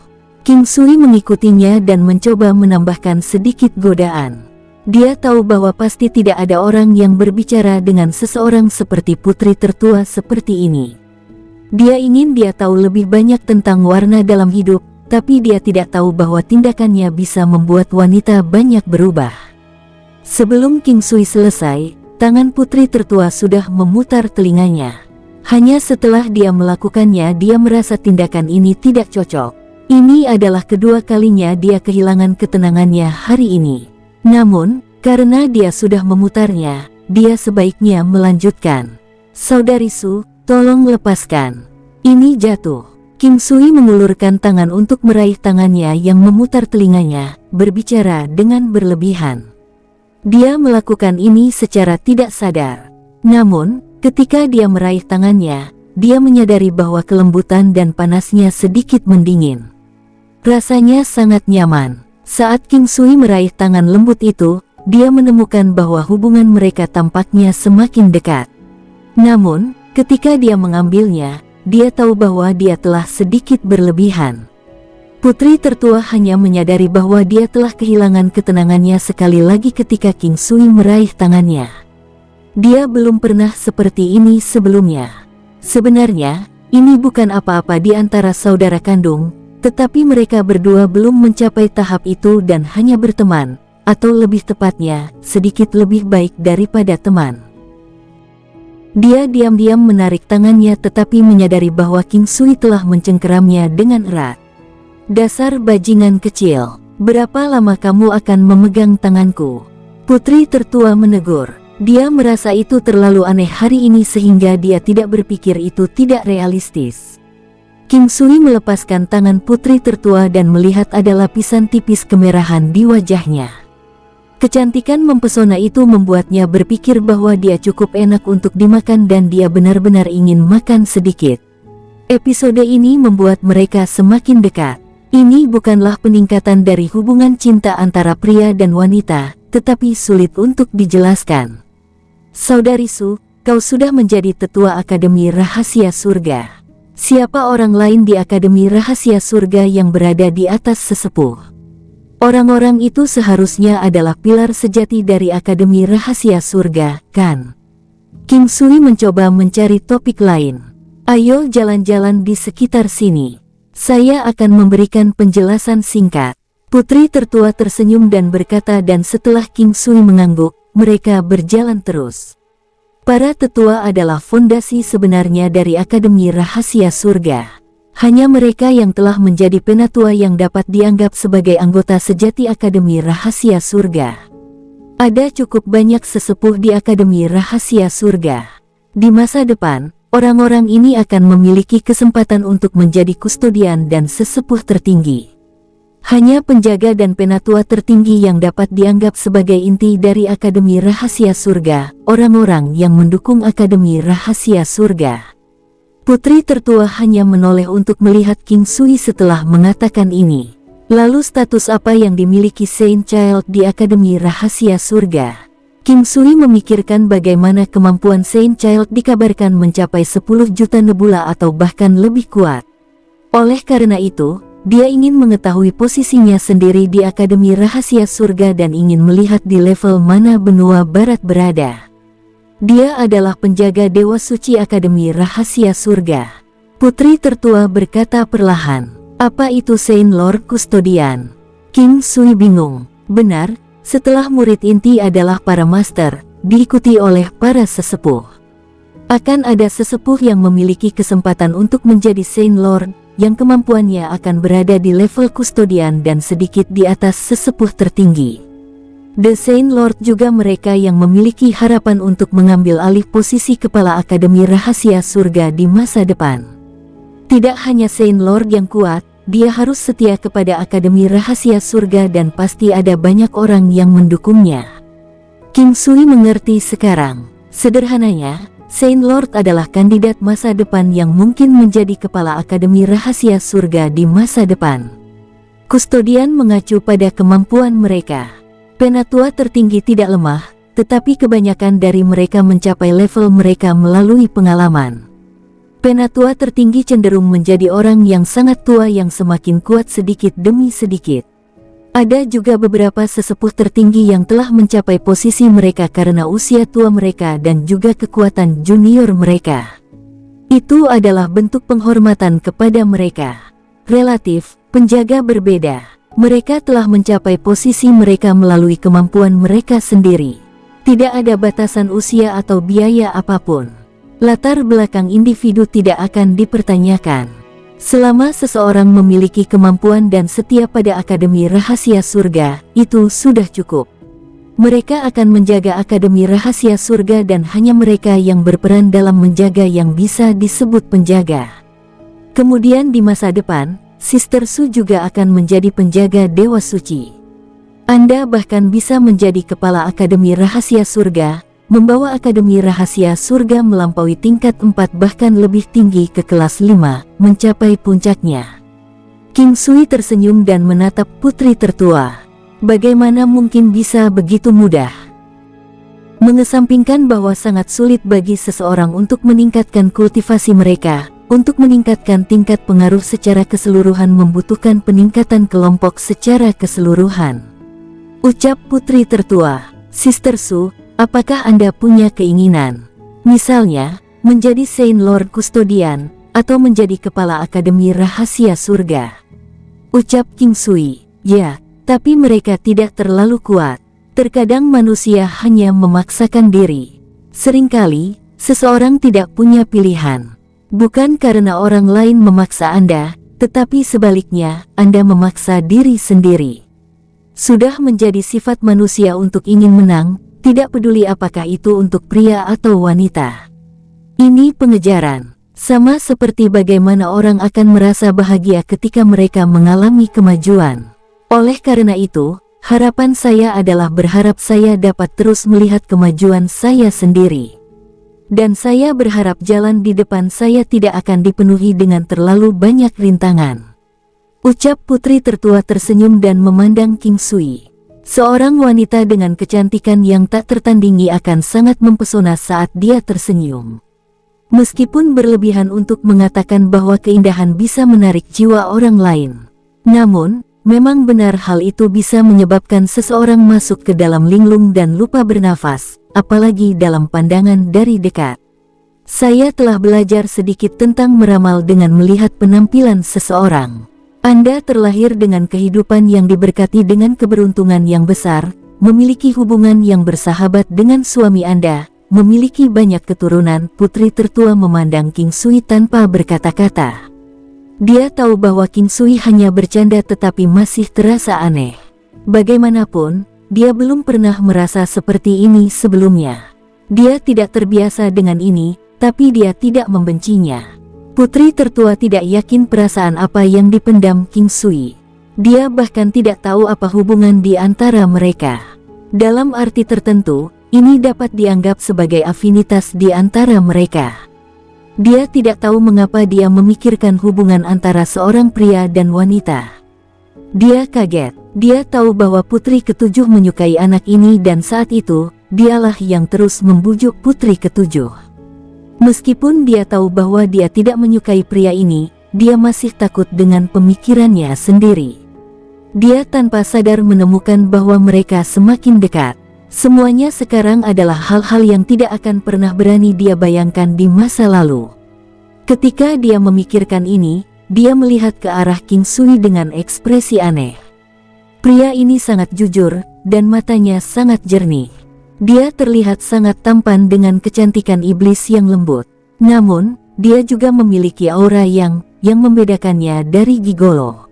King Sui mengikutinya dan mencoba menambahkan sedikit godaan. Dia tahu bahwa pasti tidak ada orang yang berbicara dengan seseorang seperti putri tertua seperti ini. Dia ingin dia tahu lebih banyak tentang warna dalam hidup, tapi dia tidak tahu bahwa tindakannya bisa membuat wanita banyak berubah. Sebelum King Sui selesai, tangan putri tertua sudah memutar telinganya. Hanya setelah dia melakukannya dia merasa tindakan ini tidak cocok. Ini adalah kedua kalinya dia kehilangan ketenangannya hari ini. Namun, karena dia sudah memutarnya, dia sebaiknya melanjutkan. Saudari Su, tolong lepaskan. Ini jatuh. King Sui mengulurkan tangan untuk meraih tangannya yang memutar telinganya, berbicara dengan berlebihan. Dia melakukan ini secara tidak sadar. Namun, ketika dia meraih tangannya, dia menyadari bahwa kelembutan dan panasnya sedikit mendingin. Rasanya sangat nyaman. Saat King Sui meraih tangan lembut itu, dia menemukan bahwa hubungan mereka tampaknya semakin dekat. Namun, ketika dia mengambilnya, dia tahu bahwa dia telah sedikit berlebihan. Putri tertua hanya menyadari bahwa dia telah kehilangan ketenangannya sekali lagi ketika King Sui meraih tangannya. Dia belum pernah seperti ini sebelumnya. Sebenarnya, ini bukan apa-apa di antara saudara kandung, tetapi mereka berdua belum mencapai tahap itu dan hanya berteman, atau lebih tepatnya, sedikit lebih baik daripada teman. Dia diam-diam menarik tangannya tetapi menyadari bahwa King Sui telah mencengkeramnya dengan erat. Dasar bajingan kecil, berapa lama kamu akan memegang tanganku? Putri tertua menegur. Dia merasa itu terlalu aneh hari ini sehingga dia tidak berpikir itu tidak realistis. King Sui melepaskan tangan putri tertua dan melihat ada lapisan tipis kemerahan di wajahnya. Kecantikan mempesona itu membuatnya berpikir bahwa dia cukup enak untuk dimakan dan dia benar-benar ingin makan sedikit. Episode ini membuat mereka semakin dekat. Ini bukanlah peningkatan dari hubungan cinta antara pria dan wanita, tetapi sulit untuk dijelaskan. Saudari Su, kau sudah menjadi tetua Akademi Rahasia Surga. Siapa orang lain di Akademi Rahasia Surga yang berada di atas sesepuh? Orang-orang itu seharusnya adalah pilar sejati dari Akademi Rahasia Surga, kan? King Sui mencoba mencari topik lain. Ayo jalan-jalan di sekitar sini. Saya akan memberikan penjelasan singkat. Putri tertua tersenyum dan berkata dan setelah King Sui mengangguk, mereka berjalan terus. Para tetua adalah fondasi sebenarnya dari Akademi Rahasia Surga. Hanya mereka yang telah menjadi penatua yang dapat dianggap sebagai anggota sejati Akademi Rahasia Surga. Ada cukup banyak sesepuh di Akademi Rahasia Surga. Di masa depan, orang-orang ini akan memiliki kesempatan untuk menjadi kustodian dan sesepuh tertinggi. Hanya penjaga dan penatua tertinggi yang dapat dianggap sebagai inti dari Akademi Rahasia Surga, orang-orang yang mendukung Akademi Rahasia Surga. Putri tertua hanya menoleh untuk melihat King Sui setelah mengatakan ini. Lalu status apa yang dimiliki Saint Child di Akademi Rahasia Surga? King Sui memikirkan bagaimana kemampuan Saint Child dikabarkan mencapai 10 juta nebula atau bahkan lebih kuat. Oleh karena itu, dia ingin mengetahui posisinya sendiri di Akademi Rahasia Surga dan ingin melihat di level mana benua barat berada. Dia adalah penjaga Dewa Suci Akademi Rahasia Surga. Putri tertua berkata perlahan, "Apa itu Saint Lord Custodian?" King Sui bingung. Benar, Setelah murid inti adalah para master, diikuti oleh para sesepuh. Akan ada sesepuh yang memiliki kesempatan untuk menjadi Saint Lord, yang kemampuannya akan berada di level kustodian dan sedikit di atas sesepuh tertinggi. The Saint Lord juga mereka yang memiliki harapan untuk mengambil alih posisi kepala Akademi Rahasia Surga di masa depan. Tidak hanya Saint Lord yang kuat, dia harus setia kepada Akademi Rahasia Surga dan pasti ada banyak orang yang mendukungnya. King Sui mengerti sekarang. Sederhananya, Saint Lord adalah kandidat masa depan yang mungkin menjadi kepala Akademi Rahasia Surga di masa depan. Kustodian mengacu pada kemampuan mereka. Penatua tertinggi tidak lemah, tetapi kebanyakan dari mereka mencapai level mereka melalui pengalaman. Penatua tertinggi cenderung menjadi orang yang sangat tua yang semakin kuat sedikit demi sedikit. Ada juga beberapa sesepuh tertinggi yang telah mencapai posisi mereka karena usia tua mereka dan juga kekuatan junior mereka. Itu adalah bentuk penghormatan kepada mereka. Relatif, penjaga berbeda. Mereka telah mencapai posisi mereka melalui kemampuan mereka sendiri. Tidak ada batasan usia atau biaya apapun. Latar belakang individu tidak akan dipertanyakan. Selama seseorang memiliki kemampuan dan setia pada Akademi Rahasia Surga, itu sudah cukup. Mereka akan menjaga Akademi Rahasia Surga dan hanya mereka yang berperan dalam menjaga yang bisa disebut penjaga. Kemudian di masa depan, Sister Su juga akan menjadi penjaga Dewa Suci. Anda bahkan bisa menjadi kepala Akademi Rahasia Surga, membawa Akademi Rahasia Surga melampaui tingkat 4 bahkan lebih tinggi ke kelas 5, mencapai puncaknya. King Sui tersenyum dan menatap putri tertua. Bagaimana mungkin bisa begitu mudah? Mengesampingkan bahwa sangat sulit bagi seseorang untuk meningkatkan kultivasi mereka, untuk meningkatkan tingkat pengaruh secara keseluruhan membutuhkan peningkatan kelompok secara keseluruhan. Ucap putri tertua, Sister Su, apakah Anda punya keinginan? Misalnya, menjadi Saint Lord Custodian, atau menjadi kepala Akademi Rahasia Surga. Ucap King Sui, ya, tapi mereka tidak terlalu kuat. Terkadang manusia hanya memaksakan diri. Seringkali, seseorang tidak punya pilihan. Bukan karena orang lain memaksa Anda, tetapi sebaliknya, Anda memaksa diri sendiri. Sudah menjadi sifat manusia untuk ingin menang, tidak peduli apakah itu untuk pria atau wanita. Ini pengejaran. Sama seperti bagaimana orang akan merasa bahagia ketika mereka mengalami kemajuan. Oleh karena itu, harapan saya adalah berharap saya dapat terus melihat kemajuan saya sendiri. Dan saya berharap jalan di depan saya tidak akan dipenuhi dengan terlalu banyak rintangan. Ucap putri tertua tersenyum dan memandang King Sui. Seorang wanita dengan kecantikan yang tak tertandingi akan sangat mempesona saat dia tersenyum. Meskipun berlebihan untuk mengatakan bahwa keindahan bisa menarik jiwa orang lain. Namun, memang benar hal itu bisa menyebabkan seseorang masuk ke dalam linglung dan lupa bernafas, apalagi dalam pandangan dari dekat. Saya telah belajar sedikit tentang meramal dengan melihat penampilan seseorang. Anda terlahir dengan kehidupan yang diberkati dengan keberuntungan yang besar, memiliki hubungan yang bersahabat dengan suami Anda, memiliki banyak keturunan. Putri tertua memandang King Sui tanpa berkata-kata. Dia tahu bahwa King Sui hanya bercanda tetapi masih terasa aneh. Bagaimanapun, dia belum pernah merasa seperti ini sebelumnya. Dia tidak terbiasa dengan ini, tapi dia tidak membencinya. Putri tertua tidak yakin perasaan apa yang dipendam King Sui. Dia bahkan tidak tahu apa hubungan di antara mereka. Dalam arti tertentu, ini dapat dianggap sebagai afinitas di antara mereka. Dia tidak tahu mengapa dia memikirkan hubungan antara seorang pria dan wanita. Dia kaget. Dia tahu bahwa putri ketujuh menyukai anak ini dan saat itu, dialah yang terus membujuk putri ketujuh. Meskipun dia tahu bahwa dia tidak menyukai pria ini, dia masih takut dengan pemikirannya sendiri. Dia tanpa sadar menemukan bahwa mereka semakin dekat. Semuanya sekarang adalah hal-hal yang tidak akan pernah berani dia bayangkan di masa lalu. Ketika dia memikirkan ini, dia melihat ke arah King Sui dengan ekspresi aneh. Pria ini sangat jujur, dan matanya sangat jernih. Dia terlihat sangat tampan dengan kecantikan iblis yang lembut. Namun, dia juga memiliki aura yang membedakannya dari gigolo.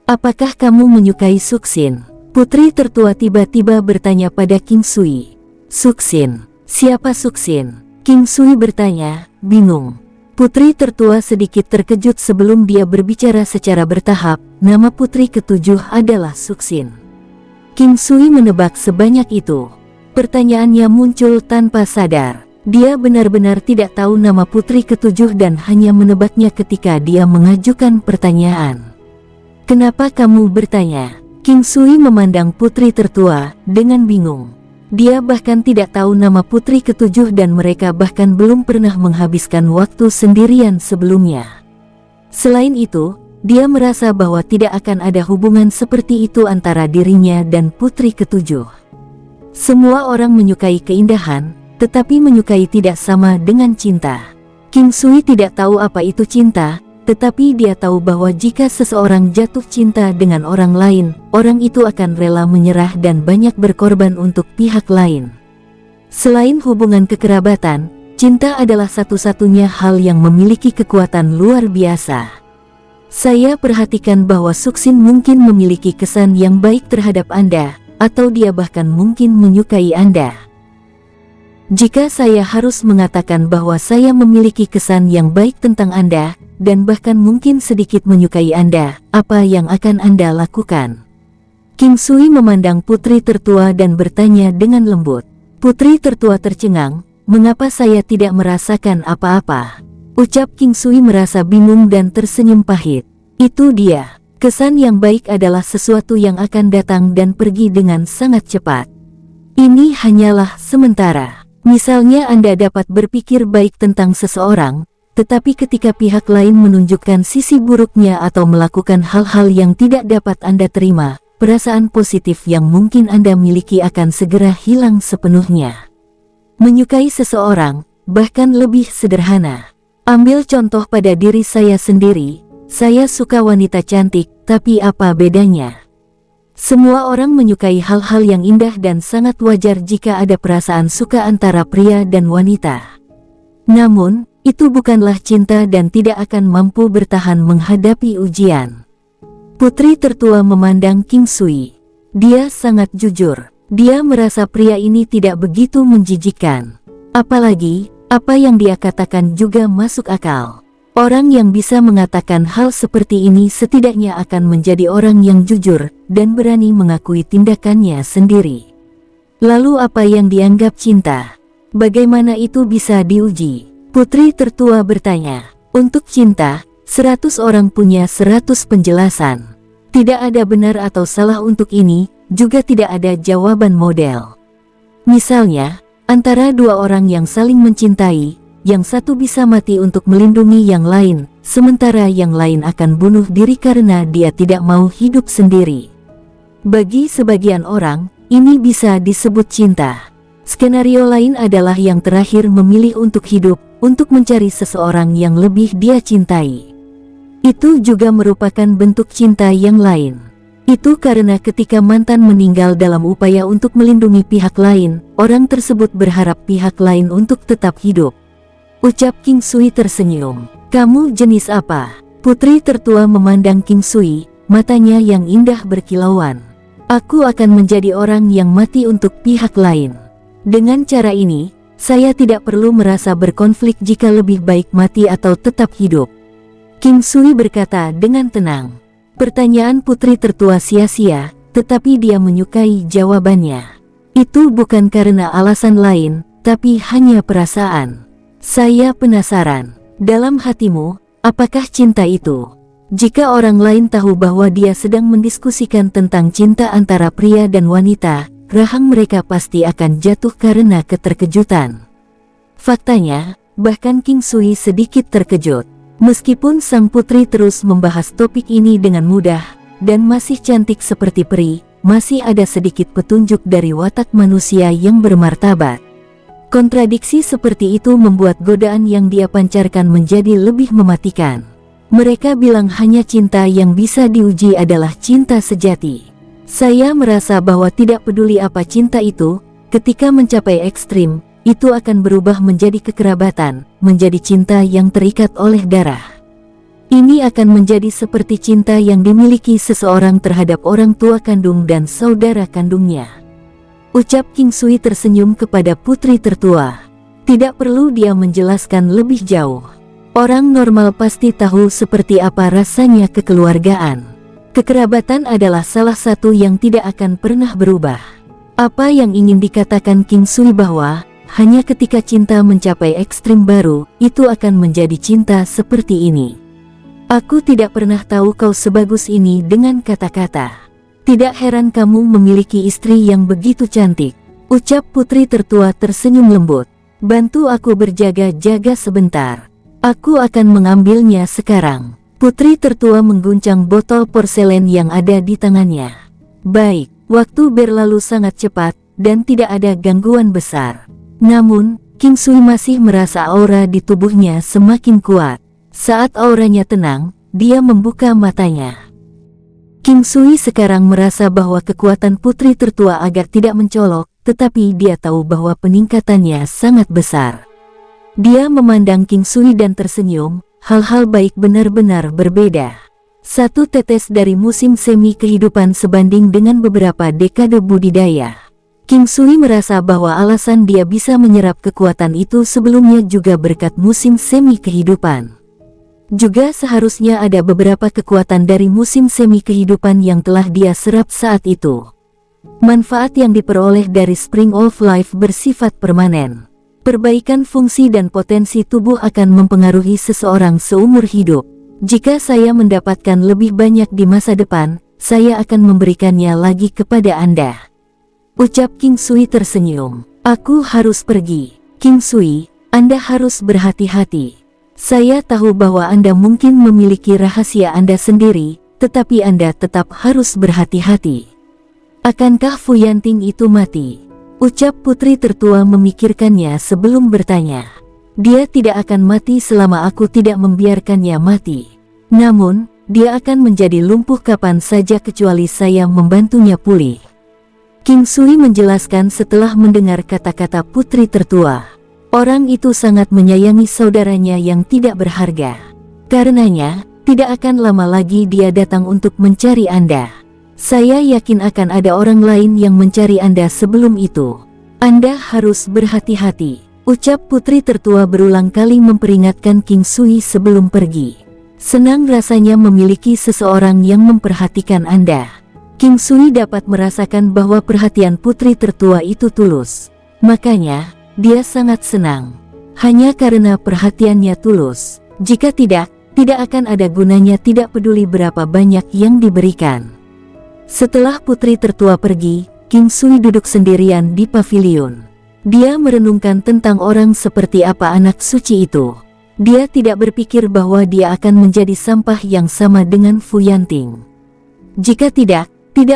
Apakah kamu menyukai Suxin? Putri tertua tiba-tiba bertanya pada King Sui. Suxin? Siapa Suxin? King Sui bertanya, bingung. Putri tertua sedikit terkejut sebelum dia berbicara secara bertahap. Nama putri ketujuh adalah Suxin. King Sui menebak sebanyak itu. Pertanyaannya muncul tanpa sadar. Dia benar-benar tidak tahu nama putri ketujuh dan hanya menebaknya ketika dia mengajukan pertanyaan. Kenapa kamu bertanya? King Sui memandang putri tertua dengan bingung. Dia bahkan tidak tahu nama putri ketujuh dan mereka bahkan belum pernah menghabiskan waktu sendirian sebelumnya. Selain itu, dia merasa bahwa tidak akan ada hubungan seperti itu antara dirinya dan putri ketujuh. Semua orang menyukai keindahan, tetapi menyukai tidak sama dengan cinta. King Sui tidak tahu apa itu cinta, tetapi dia tahu bahwa jika seseorang jatuh cinta dengan orang lain, orang itu akan rela menyerah dan banyak berkorban untuk pihak lain. Selain hubungan kekerabatan, cinta adalah satu-satunya hal yang memiliki kekuatan luar biasa. Saya perhatikan bahwa Suxin mungkin memiliki kesan yang baik terhadap Anda, atau dia bahkan mungkin menyukai Anda. Jika saya harus mengatakan bahwa saya memiliki kesan yang baik tentang Anda, dan bahkan mungkin sedikit menyukai Anda, apa yang akan Anda lakukan? King Sui memandang putri tertua dan bertanya dengan lembut. Putri tertua tercengang, mengapa saya tidak merasakan apa-apa? Ucap King Sui merasa bingung dan tersenyum pahit. Itu dia. Kesan yang baik adalah sesuatu yang akan datang dan pergi dengan sangat cepat. Ini hanyalah sementara. Misalnya Anda dapat berpikir baik tentang seseorang, tetapi ketika pihak lain menunjukkan sisi buruknya atau melakukan hal-hal yang tidak dapat Anda terima, perasaan positif yang mungkin Anda miliki akan segera hilang sepenuhnya. Menyukai seseorang, bahkan lebih sederhana. Ambil contoh pada diri saya sendiri. Saya suka wanita cantik, tapi apa bedanya? Semua orang menyukai hal-hal yang indah dan sangat wajar jika ada perasaan suka antara pria dan wanita. Namun, itu bukanlah cinta dan tidak akan mampu bertahan menghadapi ujian. Putri tertua memandang King Sui. Dia sangat jujur. Dia merasa pria ini tidak begitu menjijikkan. Apalagi, apa yang dia katakan juga masuk akal. Orang yang bisa mengatakan hal seperti ini setidaknya akan menjadi orang yang jujur dan berani mengakui tindakannya sendiri. Lalu apa yang dianggap cinta? Bagaimana itu bisa diuji? Putri tertua bertanya. Untuk cinta, 100 orang punya 100 penjelasan. Tidak ada benar atau salah untuk ini, juga tidak ada jawaban model. Misalnya, antara dua orang yang saling mencintai, yang satu bisa mati untuk melindungi yang lain, sementara yang lain akan bunuh diri karena dia tidak mau hidup sendiri. Bagi sebagian orang, ini bisa disebut cinta. Skenario lain adalah yang terakhir memilih untuk hidup, untuk mencari seseorang yang lebih dia cintai. Itu juga merupakan bentuk cinta yang lain. Itu karena ketika mantan meninggal dalam upaya untuk melindungi pihak lain, orang tersebut berharap pihak lain untuk tetap hidup. Ucap King Sui tersenyum. Kamu jenis apa? Putri tertua memandang King Sui, matanya yang indah berkilauan. Aku akan menjadi orang yang mati untuk pihak lain. Dengan cara ini, saya tidak perlu merasa berkonflik jika lebih baik mati atau tetap hidup. King Sui berkata dengan tenang. Pertanyaan putri tertua sia-sia, tetapi dia menyukai jawabannya. Itu bukan karena alasan lain, tapi hanya perasaan. Saya penasaran, dalam hatimu, apakah cinta itu? Jika orang lain tahu bahwa dia sedang mendiskusikan tentang cinta antara pria dan wanita, rahang mereka pasti akan jatuh karena keterkejutan. Faktanya, bahkan King Sui sedikit terkejut. Meskipun sang putri terus membahas topik ini dengan mudah, dan masih cantik seperti peri, masih ada sedikit petunjuk dari watak manusia yang bermartabat. Kontradiksi seperti itu membuat godaan yang dia pancarkan menjadi lebih mematikan. Mereka bilang hanya cinta yang bisa diuji adalah cinta sejati. Saya merasa bahwa tidak peduli apa cinta itu, ketika mencapai ekstrim, itu akan berubah menjadi kekerabatan, menjadi cinta yang terikat oleh darah. Ini akan menjadi seperti cinta yang dimiliki seseorang terhadap orang tua kandung dan saudara kandungnya. Ucap King Sui tersenyum kepada putri tertua. Tidak perlu dia menjelaskan lebih jauh. Orang normal pasti tahu seperti apa rasanya kekeluargaan. Kekerabatan adalah salah satu yang tidak akan pernah berubah. Apa yang ingin dikatakan King Sui bahwa hanya ketika cinta mencapai ekstrim baru, itu akan menjadi cinta seperti ini. Aku tidak pernah tahu kau sebagus ini dengan kata-kata. Tidak heran kamu memiliki istri yang begitu cantik. Ucap putri tertua tersenyum lembut. Bantu aku berjaga-jaga sebentar. Aku akan mengambilnya sekarang. Putri tertua mengguncang botol porselen yang ada di tangannya. Baik, waktu berlalu sangat cepat, dan tidak ada gangguan besar. Namun, King Sui masih merasa aura di tubuhnya semakin kuat. Saat auranya tenang, dia membuka matanya. King Sui sekarang merasa bahwa kekuatan putri tertua agak tidak mencolok, tetapi dia tahu bahwa peningkatannya sangat besar. Dia memandang King Sui dan tersenyum, hal-hal baik benar-benar berbeda. Satu tetes dari musim semi kehidupan sebanding dengan beberapa dekade budidaya. King Sui merasa bahwa alasan dia bisa menyerap kekuatan itu sebelumnya juga berkat musim semi kehidupan. Juga seharusnya ada beberapa kekuatan dari musim semi kehidupan yang telah dia serap saat itu. Manfaat yang diperoleh dari Spring of Life bersifat permanen. Perbaikan fungsi dan potensi tubuh akan mempengaruhi seseorang seumur hidup. Jika saya mendapatkan lebih banyak di masa depan, saya akan memberikannya lagi kepada Anda. Ucap King Sui tersenyum. Aku harus pergi. King Sui, Anda harus berhati-hati. Saya tahu bahwa Anda mungkin memiliki rahasia Anda sendiri, tetapi Anda tetap harus berhati-hati. Akankah Fu Yanting itu mati? Ucap putri tertua memikirkannya sebelum bertanya. Dia tidak akan mati selama aku tidak membiarkannya mati. Namun, dia akan menjadi lumpuh kapan saja kecuali saya membantunya pulih. King Sui menjelaskan setelah mendengar kata-kata putri tertua. Orang itu sangat menyayangi saudaranya yang tidak berharga. Karenanya, tidak akan lama lagi dia datang untuk mencari Anda. Saya yakin akan ada orang lain yang mencari Anda sebelum itu. Anda harus berhati-hati. Ucap putri tertua berulang kali memperingatkan King Sui sebelum pergi. Senang rasanya memiliki seseorang yang memperhatikan Anda. King Sui dapat merasakan bahwa perhatian putri tertua itu tulus. Makanya, dia sangat senang. Hanya karena perhatiannya tulus. Jika tidak, tidak akan ada gunanya tidak peduli berapa banyak yang diberikan. Setelah putri tertua pergi, King Sui duduk sendirian di pavilion. Dia merenungkan tentang orang seperti apa anak suci itu. Dia tidak berpikir bahwa dia akan menjadi sampah yang sama dengan Fu Yanting. Jika tidak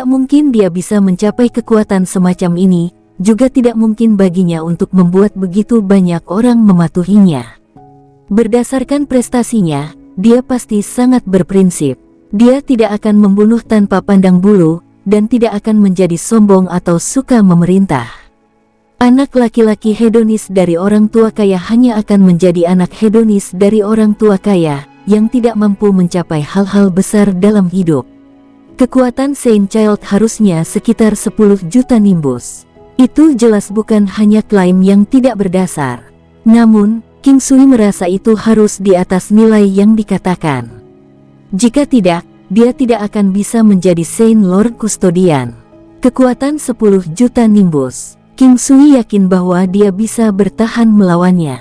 mungkin dia bisa mencapai kekuatan semacam ini. Juga tidak mungkin baginya untuk membuat begitu banyak orang mematuhinya. Berdasarkan prestasinya, dia pasti sangat berprinsip. Dia tidak akan membunuh tanpa pandang bulu, dan tidak akan menjadi sombong atau suka memerintah. Anak laki-laki hedonis dari orang tua kaya hanya akan menjadi anak hedonis dari orang tua kaya, yang tidak mampu mencapai hal-hal besar dalam hidup. Kekuatan Saint Child harusnya sekitar 10 juta nimbus. Itu jelas bukan hanya klaim yang tidak berdasar. Namun, King Sui merasa itu harus di atas nilai yang dikatakan. Jika tidak, dia tidak akan bisa menjadi Saint Lord Custodian. Kekuatan 10 juta nimbus. King Sui yakin bahwa dia bisa bertahan melawannya.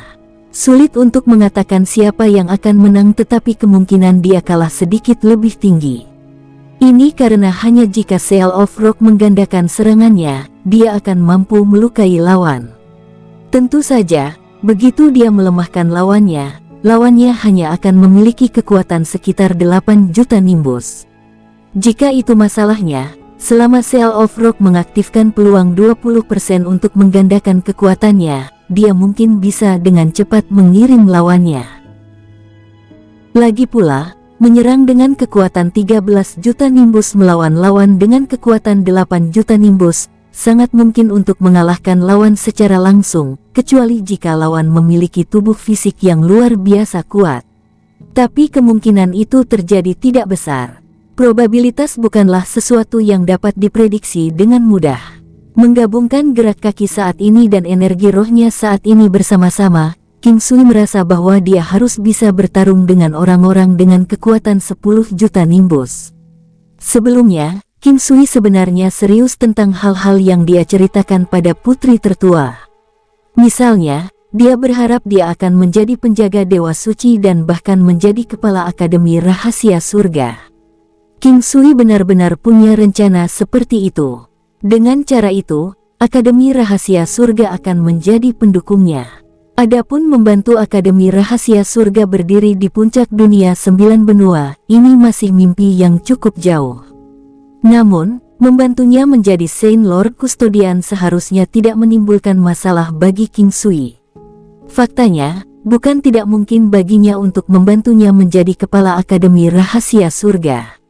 Sulit untuk mengatakan siapa yang akan menang, tetapi kemungkinan dia kalah sedikit lebih tinggi. Ini karena hanya jika Seal of Rock menggandakan serangannya, dia akan mampu melukai lawan. Tentu saja, begitu dia melemahkan lawannya hanya akan memiliki kekuatan sekitar 8 juta nimbus. Jika itu masalahnya, selama Seal of Rock mengaktifkan peluang 20% untuk menggandakan kekuatannya, dia mungkin bisa dengan cepat mengirim lawannya. Lagi pula, menyerang dengan kekuatan 13 juta nimbus melawan lawan dengan kekuatan 8 juta nimbus, sangat mungkin untuk mengalahkan lawan secara langsung, kecuali jika lawan memiliki tubuh fisik yang luar biasa kuat. Tapi kemungkinan itu terjadi tidak besar. Probabilitas bukanlah sesuatu yang dapat diprediksi dengan mudah. Menggabungkan gerak kaki saat ini dan energi rohnya saat ini bersama-sama, King Sui merasa bahwa dia harus bisa bertarung dengan orang-orang dengan kekuatan 10 juta nimbus. Sebelumnya, King Sui sebenarnya serius tentang hal-hal yang dia ceritakan pada putri tertua. Misalnya, dia berharap dia akan menjadi penjaga Dewa Suci dan bahkan menjadi kepala Akademi Rahasia Surga. King Sui benar-benar punya rencana seperti itu. Dengan cara itu, Akademi Rahasia Surga akan menjadi pendukungnya. Adapun membantu Akademi Rahasia Surga berdiri di puncak dunia 9 benua, ini masih mimpi yang cukup jauh. Namun, membantunya menjadi Saint Lord Custodian seharusnya tidak menimbulkan masalah bagi King Sui. Faktanya, bukan tidak mungkin baginya untuk membantunya menjadi kepala Akademi Rahasia Surga.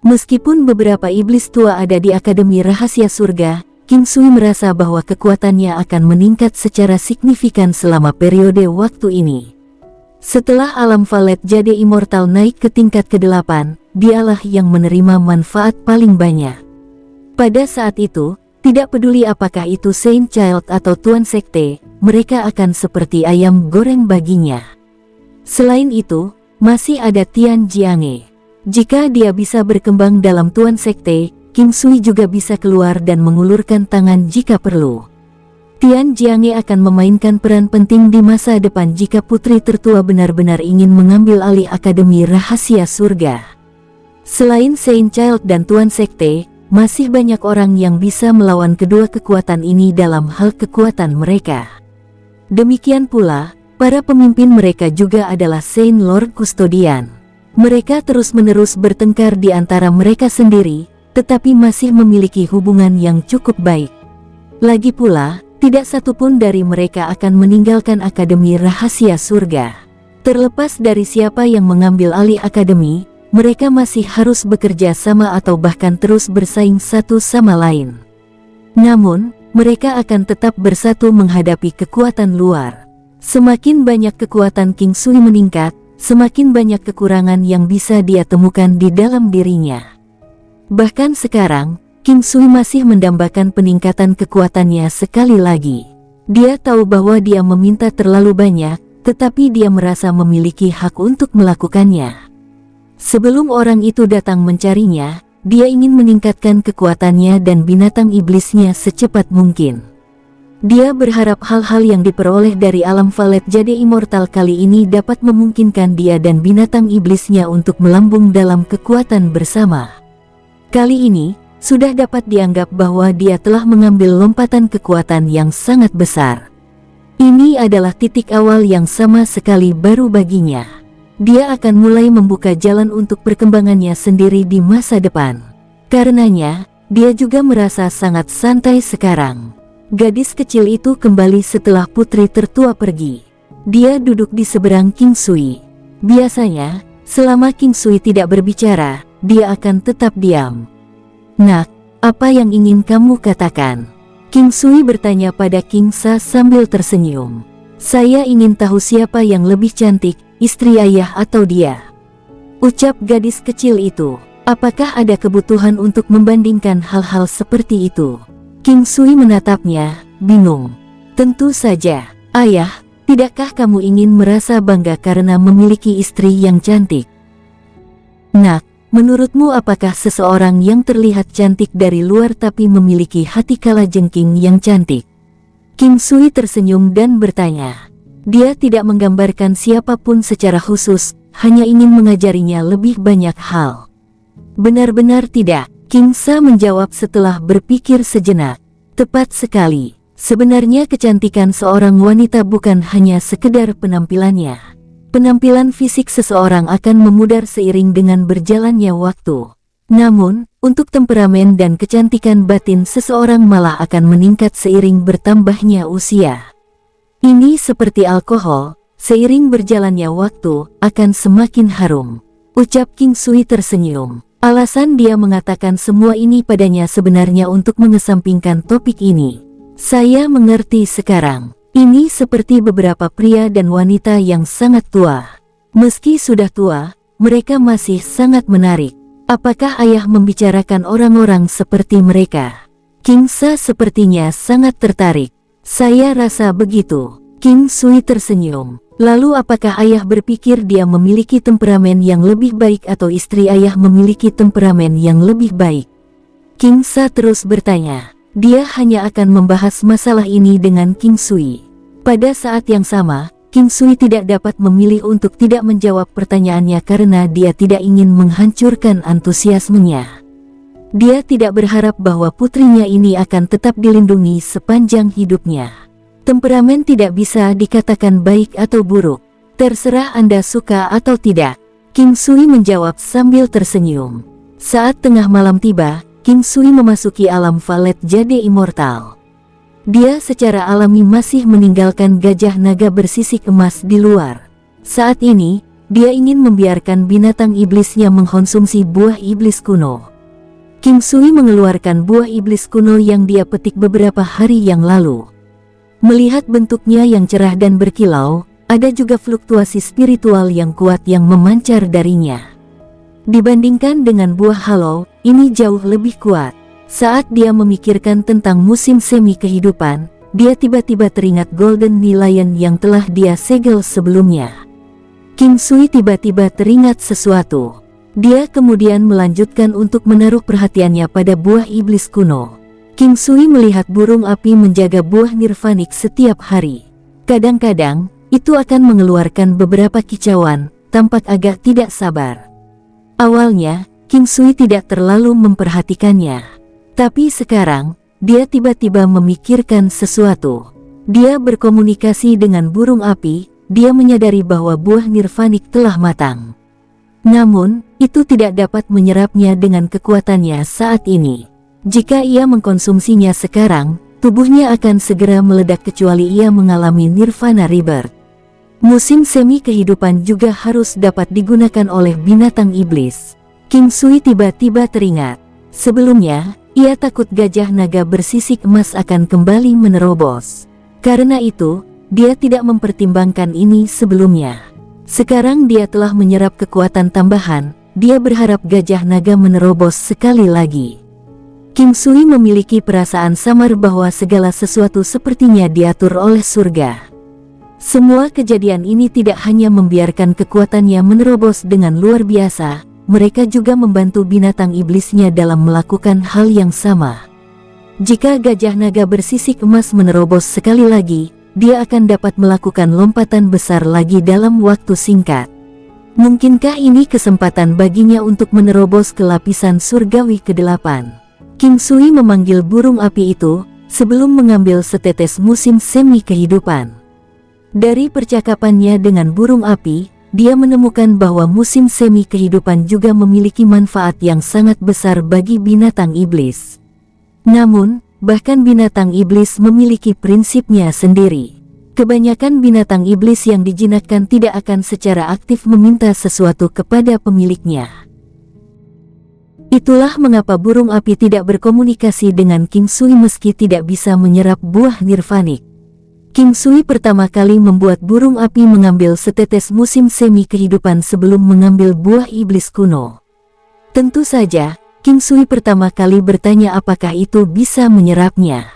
Meskipun beberapa iblis tua ada di Akademi Rahasia Surga, King Sui merasa bahwa kekuatannya akan meningkat secara signifikan selama periode waktu ini. Setelah alam Valet Jade Immortal naik ke tingkat ke-8, dialah yang menerima manfaat paling banyak. Pada saat itu, tidak peduli apakah itu Saint Child atau Tuan Sekte, mereka akan seperti ayam goreng baginya. Selain itu, masih ada Tian Jiange. Jika dia bisa berkembang dalam Tuan Sekte, King Sui juga bisa keluar dan mengulurkan tangan jika perlu. Tian Jiange akan memainkan peran penting di masa depan jika putri tertua benar-benar ingin mengambil alih Akademi Rahasia Surga. Selain Saint Child dan Tuan Sekte, masih banyak orang yang bisa melawan kedua kekuatan ini dalam hal kekuatan mereka. Demikian pula, para pemimpin mereka juga adalah Saint Lord Custodian. Mereka terus-menerus bertengkar di antara mereka sendiri, tetapi masih memiliki hubungan yang cukup baik. Lagi pula, tidak satupun dari mereka akan meninggalkan Akademi Rahasia Surga. Terlepas dari siapa yang mengambil alih Akademi, mereka masih harus bekerja sama atau bahkan terus bersaing satu sama lain. Namun, mereka akan tetap bersatu menghadapi kekuatan luar. Semakin banyak kekuatan King Sui meningkat, semakin banyak kekurangan yang bisa dia temukan di dalam dirinya. Bahkan sekarang, King Sui masih mendambakan peningkatan kekuatannya sekali lagi. Dia tahu bahwa dia meminta terlalu banyak, tetapi dia merasa memiliki hak untuk melakukannya. Sebelum orang itu datang mencarinya, dia ingin meningkatkan kekuatannya dan binatang iblisnya secepat mungkin. Dia berharap hal-hal yang diperoleh dari alam Valet Jade Immortal kali ini dapat memungkinkan dia dan binatang iblisnya untuk melambung dalam kekuatan bersama. Kali ini, sudah dapat dianggap bahwa dia telah mengambil lompatan kekuatan yang sangat besar. Ini adalah titik awal yang sama sekali baru baginya. Dia akan mulai membuka jalan untuk perkembangannya sendiri di masa depan. Karenanya, dia juga merasa sangat santai sekarang. Gadis kecil itu kembali setelah putri tertua pergi. Dia duduk di seberang King Sui. Biasanya, selama King Sui tidak berbicara, dia akan tetap diam. "Nak, apa yang ingin kamu katakan?" King Sui bertanya pada King Sa sambil tersenyum. "Saya ingin tahu siapa yang lebih cantik, istri ayah atau dia?" ucap gadis kecil itu. Apakah ada kebutuhan untuk membandingkan hal-hal seperti itu? King Sui menatapnya, bingung. "Tentu saja, ayah, tidakkah kamu ingin merasa bangga karena memiliki istri yang cantik?" "Nak, menurutmu apakah seseorang yang terlihat cantik dari luar tapi memiliki hati kalajengking yang cantik?" King Sui tersenyum dan bertanya. Dia tidak menggambarkan siapapun secara khusus, hanya ingin mengajarinya lebih banyak hal. "Benar-benar tidak," King Sa menjawab setelah berpikir sejenak. "Tepat sekali. Sebenarnya kecantikan seorang wanita bukan hanya sekedar penampilannya. Penampilan fisik seseorang akan memudar seiring dengan berjalannya waktu. Namun, untuk temperamen dan kecantikan batin seseorang malah akan meningkat seiring bertambahnya usia. Ini seperti alkohol, seiring berjalannya waktu, akan semakin harum. Ucap King Sui tersenyum. Alasan dia mengatakan semua ini padanya sebenarnya untuk mengesampingkan topik ini. Saya mengerti sekarang. Ini seperti beberapa pria dan wanita yang sangat tua. Meski sudah tua, mereka masih sangat menarik. Apakah ayah membicarakan orang-orang seperti mereka? King Sa sepertinya sangat tertarik. Saya rasa begitu. King Sui tersenyum. Lalu apakah ayah berpikir dia memiliki temperamen yang lebih baik atau istri ayah memiliki temperamen yang lebih baik? King Sa terus bertanya. Dia hanya akan membahas masalah ini dengan King Sui. Pada saat yang sama, King Sui tidak dapat memilih untuk tidak menjawab pertanyaannya karena dia tidak ingin menghancurkan antusiasmenya. Dia tidak berharap bahwa putrinya ini akan tetap dilindungi sepanjang hidupnya. Temperamen tidak bisa dikatakan baik atau buruk. Terserah Anda suka atau tidak. King Sui menjawab sambil tersenyum. Saat tengah malam tiba, King Sui memasuki alam Valet Jade Immortal. Dia secara alami masih meninggalkan gajah naga bersisik emas di luar. Saat ini, dia ingin membiarkan binatang iblisnya mengkonsumsi buah iblis kuno. King Sui mengeluarkan buah iblis kuno yang dia petik beberapa hari yang lalu. Melihat bentuknya yang cerah dan berkilau, ada juga fluktuasi spiritual yang kuat yang memancar darinya. Dibandingkan dengan buah halo, ini jauh lebih kuat. Saat dia memikirkan tentang musim semi kehidupan, dia tiba-tiba teringat Golden Lion yang telah dia segel sebelumnya. King Sui tiba-tiba teringat sesuatu. Dia kemudian melanjutkan untuk menaruh perhatiannya pada buah iblis kuno. King Sui melihat burung api menjaga buah nirvanik setiap hari. Kadang-kadang, itu akan mengeluarkan beberapa kicauan, tampak agak tidak sabar. Awalnya, King Sui tidak terlalu memperhatikannya. Tapi sekarang, dia tiba-tiba memikirkan sesuatu. Dia berkomunikasi dengan burung api, dia menyadari bahwa buah nirvanik telah matang. Namun, itu tidak dapat menyerapnya dengan kekuatannya saat ini. Jika ia mengkonsumsinya sekarang, tubuhnya akan segera meledak kecuali ia mengalami nirvana rebirth. Musim semi kehidupan juga harus dapat digunakan oleh binatang iblis. King Sui tiba-tiba teringat. Sebelumnya, ia takut gajah naga bersisik emas akan kembali menerobos. Karena itu, dia tidak mempertimbangkan ini sebelumnya. Sekarang dia telah menyerap kekuatan tambahan, dia berharap gajah naga menerobos sekali lagi. King Sui memiliki perasaan samar bahwa segala sesuatu sepertinya diatur oleh surga. Semua kejadian ini tidak hanya membiarkan kekuatannya menerobos dengan luar biasa, mereka juga membantu binatang iblisnya dalam melakukan hal yang sama. Jika gajah naga bersisik emas menerobos sekali lagi, dia akan dapat melakukan lompatan besar lagi dalam waktu singkat. Mungkinkah ini kesempatan baginya untuk menerobos ke lapisan surgawi ke-8? King Sui memanggil burung api itu, sebelum mengambil setetes musim semi kehidupan. Dari percakapannya dengan burung api, dia menemukan bahwa musim semi kehidupan juga memiliki manfaat yang sangat besar bagi binatang iblis. Namun, bahkan binatang iblis memiliki prinsipnya sendiri. Kebanyakan binatang iblis yang dijinakkan tidak akan secara aktif meminta sesuatu kepada pemiliknya. Itulah mengapa burung api tidak berkomunikasi dengan King Sui meski tidak bisa menyerap buah nirvanik. King Sui pertama kali membuat burung api mengambil setetes musim semi kehidupan sebelum mengambil buah iblis kuno. Tentu saja, King Sui pertama kali bertanya apakah itu bisa menyerapnya.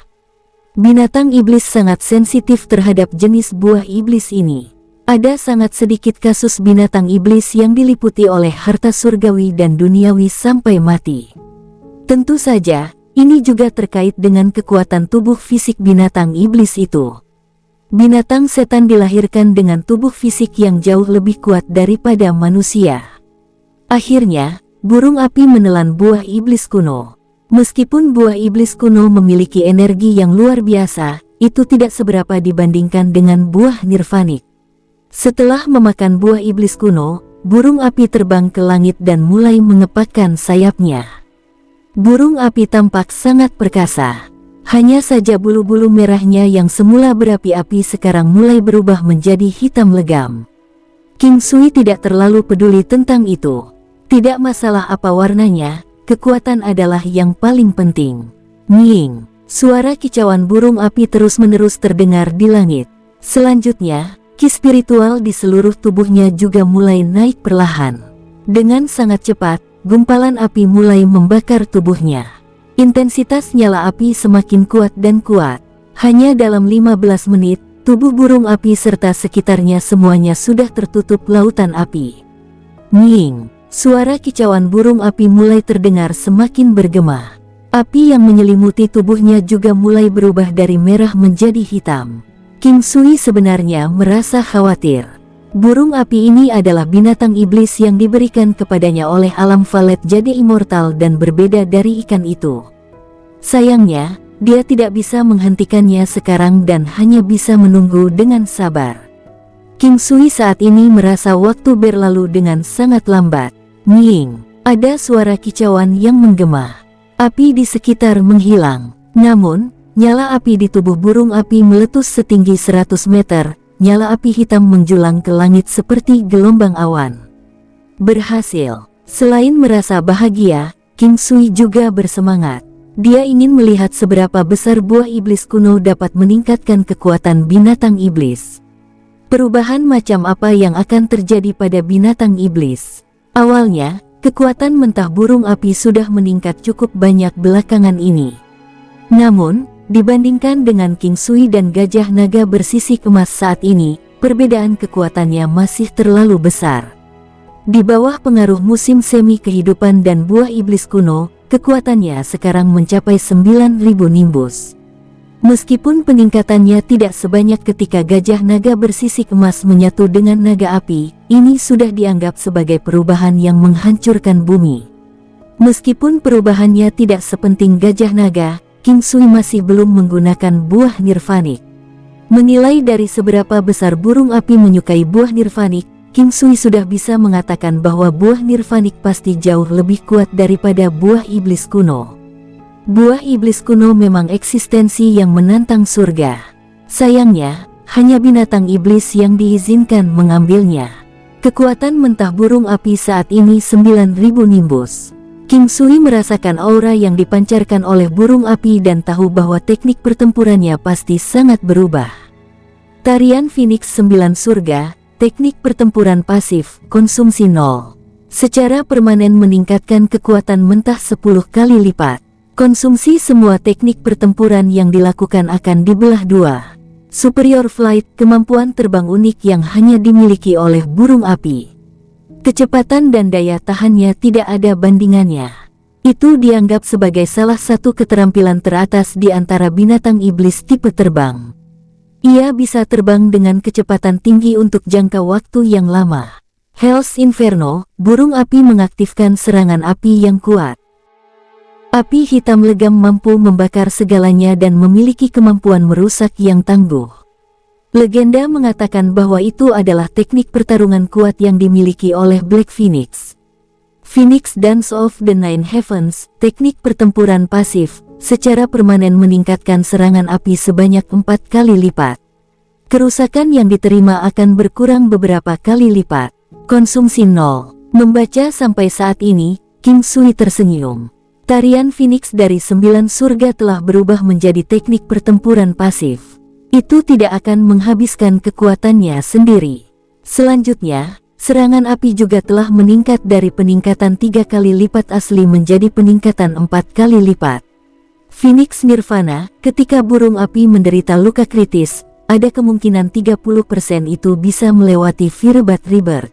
Binatang iblis sangat sensitif terhadap jenis buah iblis ini. Ada sangat sedikit kasus binatang iblis yang diliputi oleh harta surgawi dan duniawi sampai mati. Tentu saja, ini juga terkait dengan kekuatan tubuh fisik binatang iblis itu. Binatang setan dilahirkan dengan tubuh fisik yang jauh lebih kuat daripada manusia. Akhirnya, burung api menelan buah iblis kuno. Meskipun buah iblis kuno memiliki energi yang luar biasa, itu tidak seberapa dibandingkan dengan buah nirvanik. Setelah memakan buah iblis kuno, burung api terbang ke langit dan mulai mengepakkan sayapnya. Burung api tampak sangat perkasa. Hanya saja bulu-bulu merahnya yang semula berapi-api sekarang mulai berubah menjadi hitam legam. King Sui tidak terlalu peduli tentang itu. Tidak masalah apa warnanya, kekuatan adalah yang paling penting. Nying, suara kicauan burung api terus-menerus terdengar di langit. Selanjutnya, ki spiritual di seluruh tubuhnya juga mulai naik perlahan. Dengan sangat cepat, gumpalan api mulai membakar tubuhnya. Intensitas nyala api semakin kuat dan kuat. Hanya dalam 15 menit, tubuh burung api serta sekitarnya semuanya sudah tertutup lautan api. Nying, suara kicauan burung api mulai terdengar semakin bergema. Api yang menyelimuti tubuhnya juga mulai berubah dari merah menjadi hitam. King Sui sebenarnya merasa khawatir. Burung api ini adalah binatang iblis yang diberikan kepadanya oleh alam Valet jadi immortal dan berbeda dari ikan itu. Sayangnya, dia tidak bisa menghentikannya sekarang dan hanya bisa menunggu dengan sabar. King Sui saat ini merasa waktu berlalu dengan sangat lambat. Nying, ada suara kicauan yang menggema. Api di sekitar menghilang. Namun, nyala api di tubuh burung api meletus setinggi 100 meter. Nyala api hitam menjulang ke langit seperti gelombang awan. Berhasil. Selain merasa bahagia, King Sui juga bersemangat. Dia ingin melihat seberapa besar buah iblis kuno dapat meningkatkan kekuatan binatang iblis. Perubahan macam apa yang akan terjadi pada binatang iblis? Awalnya, kekuatan mentah burung api sudah meningkat cukup banyak belakangan ini. Namun, dibandingkan dengan King Sui dan gajah naga bersisik emas saat ini, perbedaan kekuatannya masih terlalu besar. Di bawah pengaruh musim semi kehidupan dan buah iblis kuno, kekuatannya sekarang mencapai 9.000 nimbus. Meskipun peningkatannya tidak sebanyak ketika gajah naga bersisik emas menyatu dengan naga api, ini sudah dianggap sebagai perubahan yang menghancurkan bumi. Meskipun perubahannya tidak sepenting gajah naga, King Sui masih belum menggunakan buah nirvanik. Menilai dari seberapa besar burung api menyukai buah nirvanik, King Sui sudah bisa mengatakan bahwa buah nirvanik pasti jauh lebih kuat daripada buah iblis kuno. Buah iblis kuno memang eksistensi yang menantang surga. Sayangnya, hanya binatang iblis yang diizinkan mengambilnya. Kekuatan mentah burung api saat ini 9.000 nimbus. King Sui merasakan aura yang dipancarkan oleh burung api dan tahu bahwa teknik pertempurannya pasti sangat berubah. Tarian Phoenix 9 surga, teknik pertempuran pasif, konsumsi 0. Secara permanen meningkatkan kekuatan mentah 10 kali lipat. Konsumsi semua teknik pertempuran yang dilakukan akan dibelah dua. Superior Flight, kemampuan terbang unik yang hanya dimiliki oleh burung api. Kecepatan dan daya tahannya tidak ada bandingannya. Itu dianggap sebagai salah satu keterampilan teratas di antara binatang iblis tipe terbang. Ia bisa terbang dengan kecepatan tinggi untuk jangka waktu yang lama. Hell's Inferno, burung api mengaktifkan serangan api yang kuat. Api hitam legam mampu membakar segalanya dan memiliki kemampuan merusak yang tangguh. Legenda mengatakan bahwa itu adalah teknik pertarungan kuat yang dimiliki oleh Black Phoenix. Phoenix Dance of the Nine Heavens, teknik pertempuran pasif, secara permanen meningkatkan serangan api sebanyak 4 kali lipat. Kerusakan yang diterima akan berkurang beberapa kali lipat. Konsumsi 0. Membaca sampai saat ini, King Sui tersenyum. Tarian Phoenix dari 9 surga telah berubah menjadi teknik pertempuran pasif. Itu tidak akan menghabiskan kekuatannya sendiri. Selanjutnya, serangan api juga telah meningkat dari peningkatan 3 kali lipat asli menjadi peningkatan 4 kali lipat. Phoenix Nirvana, ketika burung api menderita luka kritis, ada kemungkinan 30% itu bisa melewati Firebat Rebirth.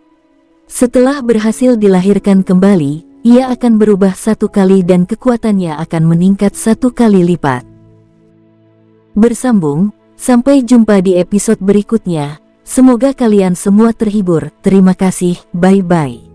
Setelah berhasil dilahirkan kembali, ia akan berubah 1 kali dan kekuatannya akan meningkat 1 kali lipat. Bersambung, sampai jumpa di episode berikutnya. Semoga kalian semua terhibur. Terima kasih, bye-bye.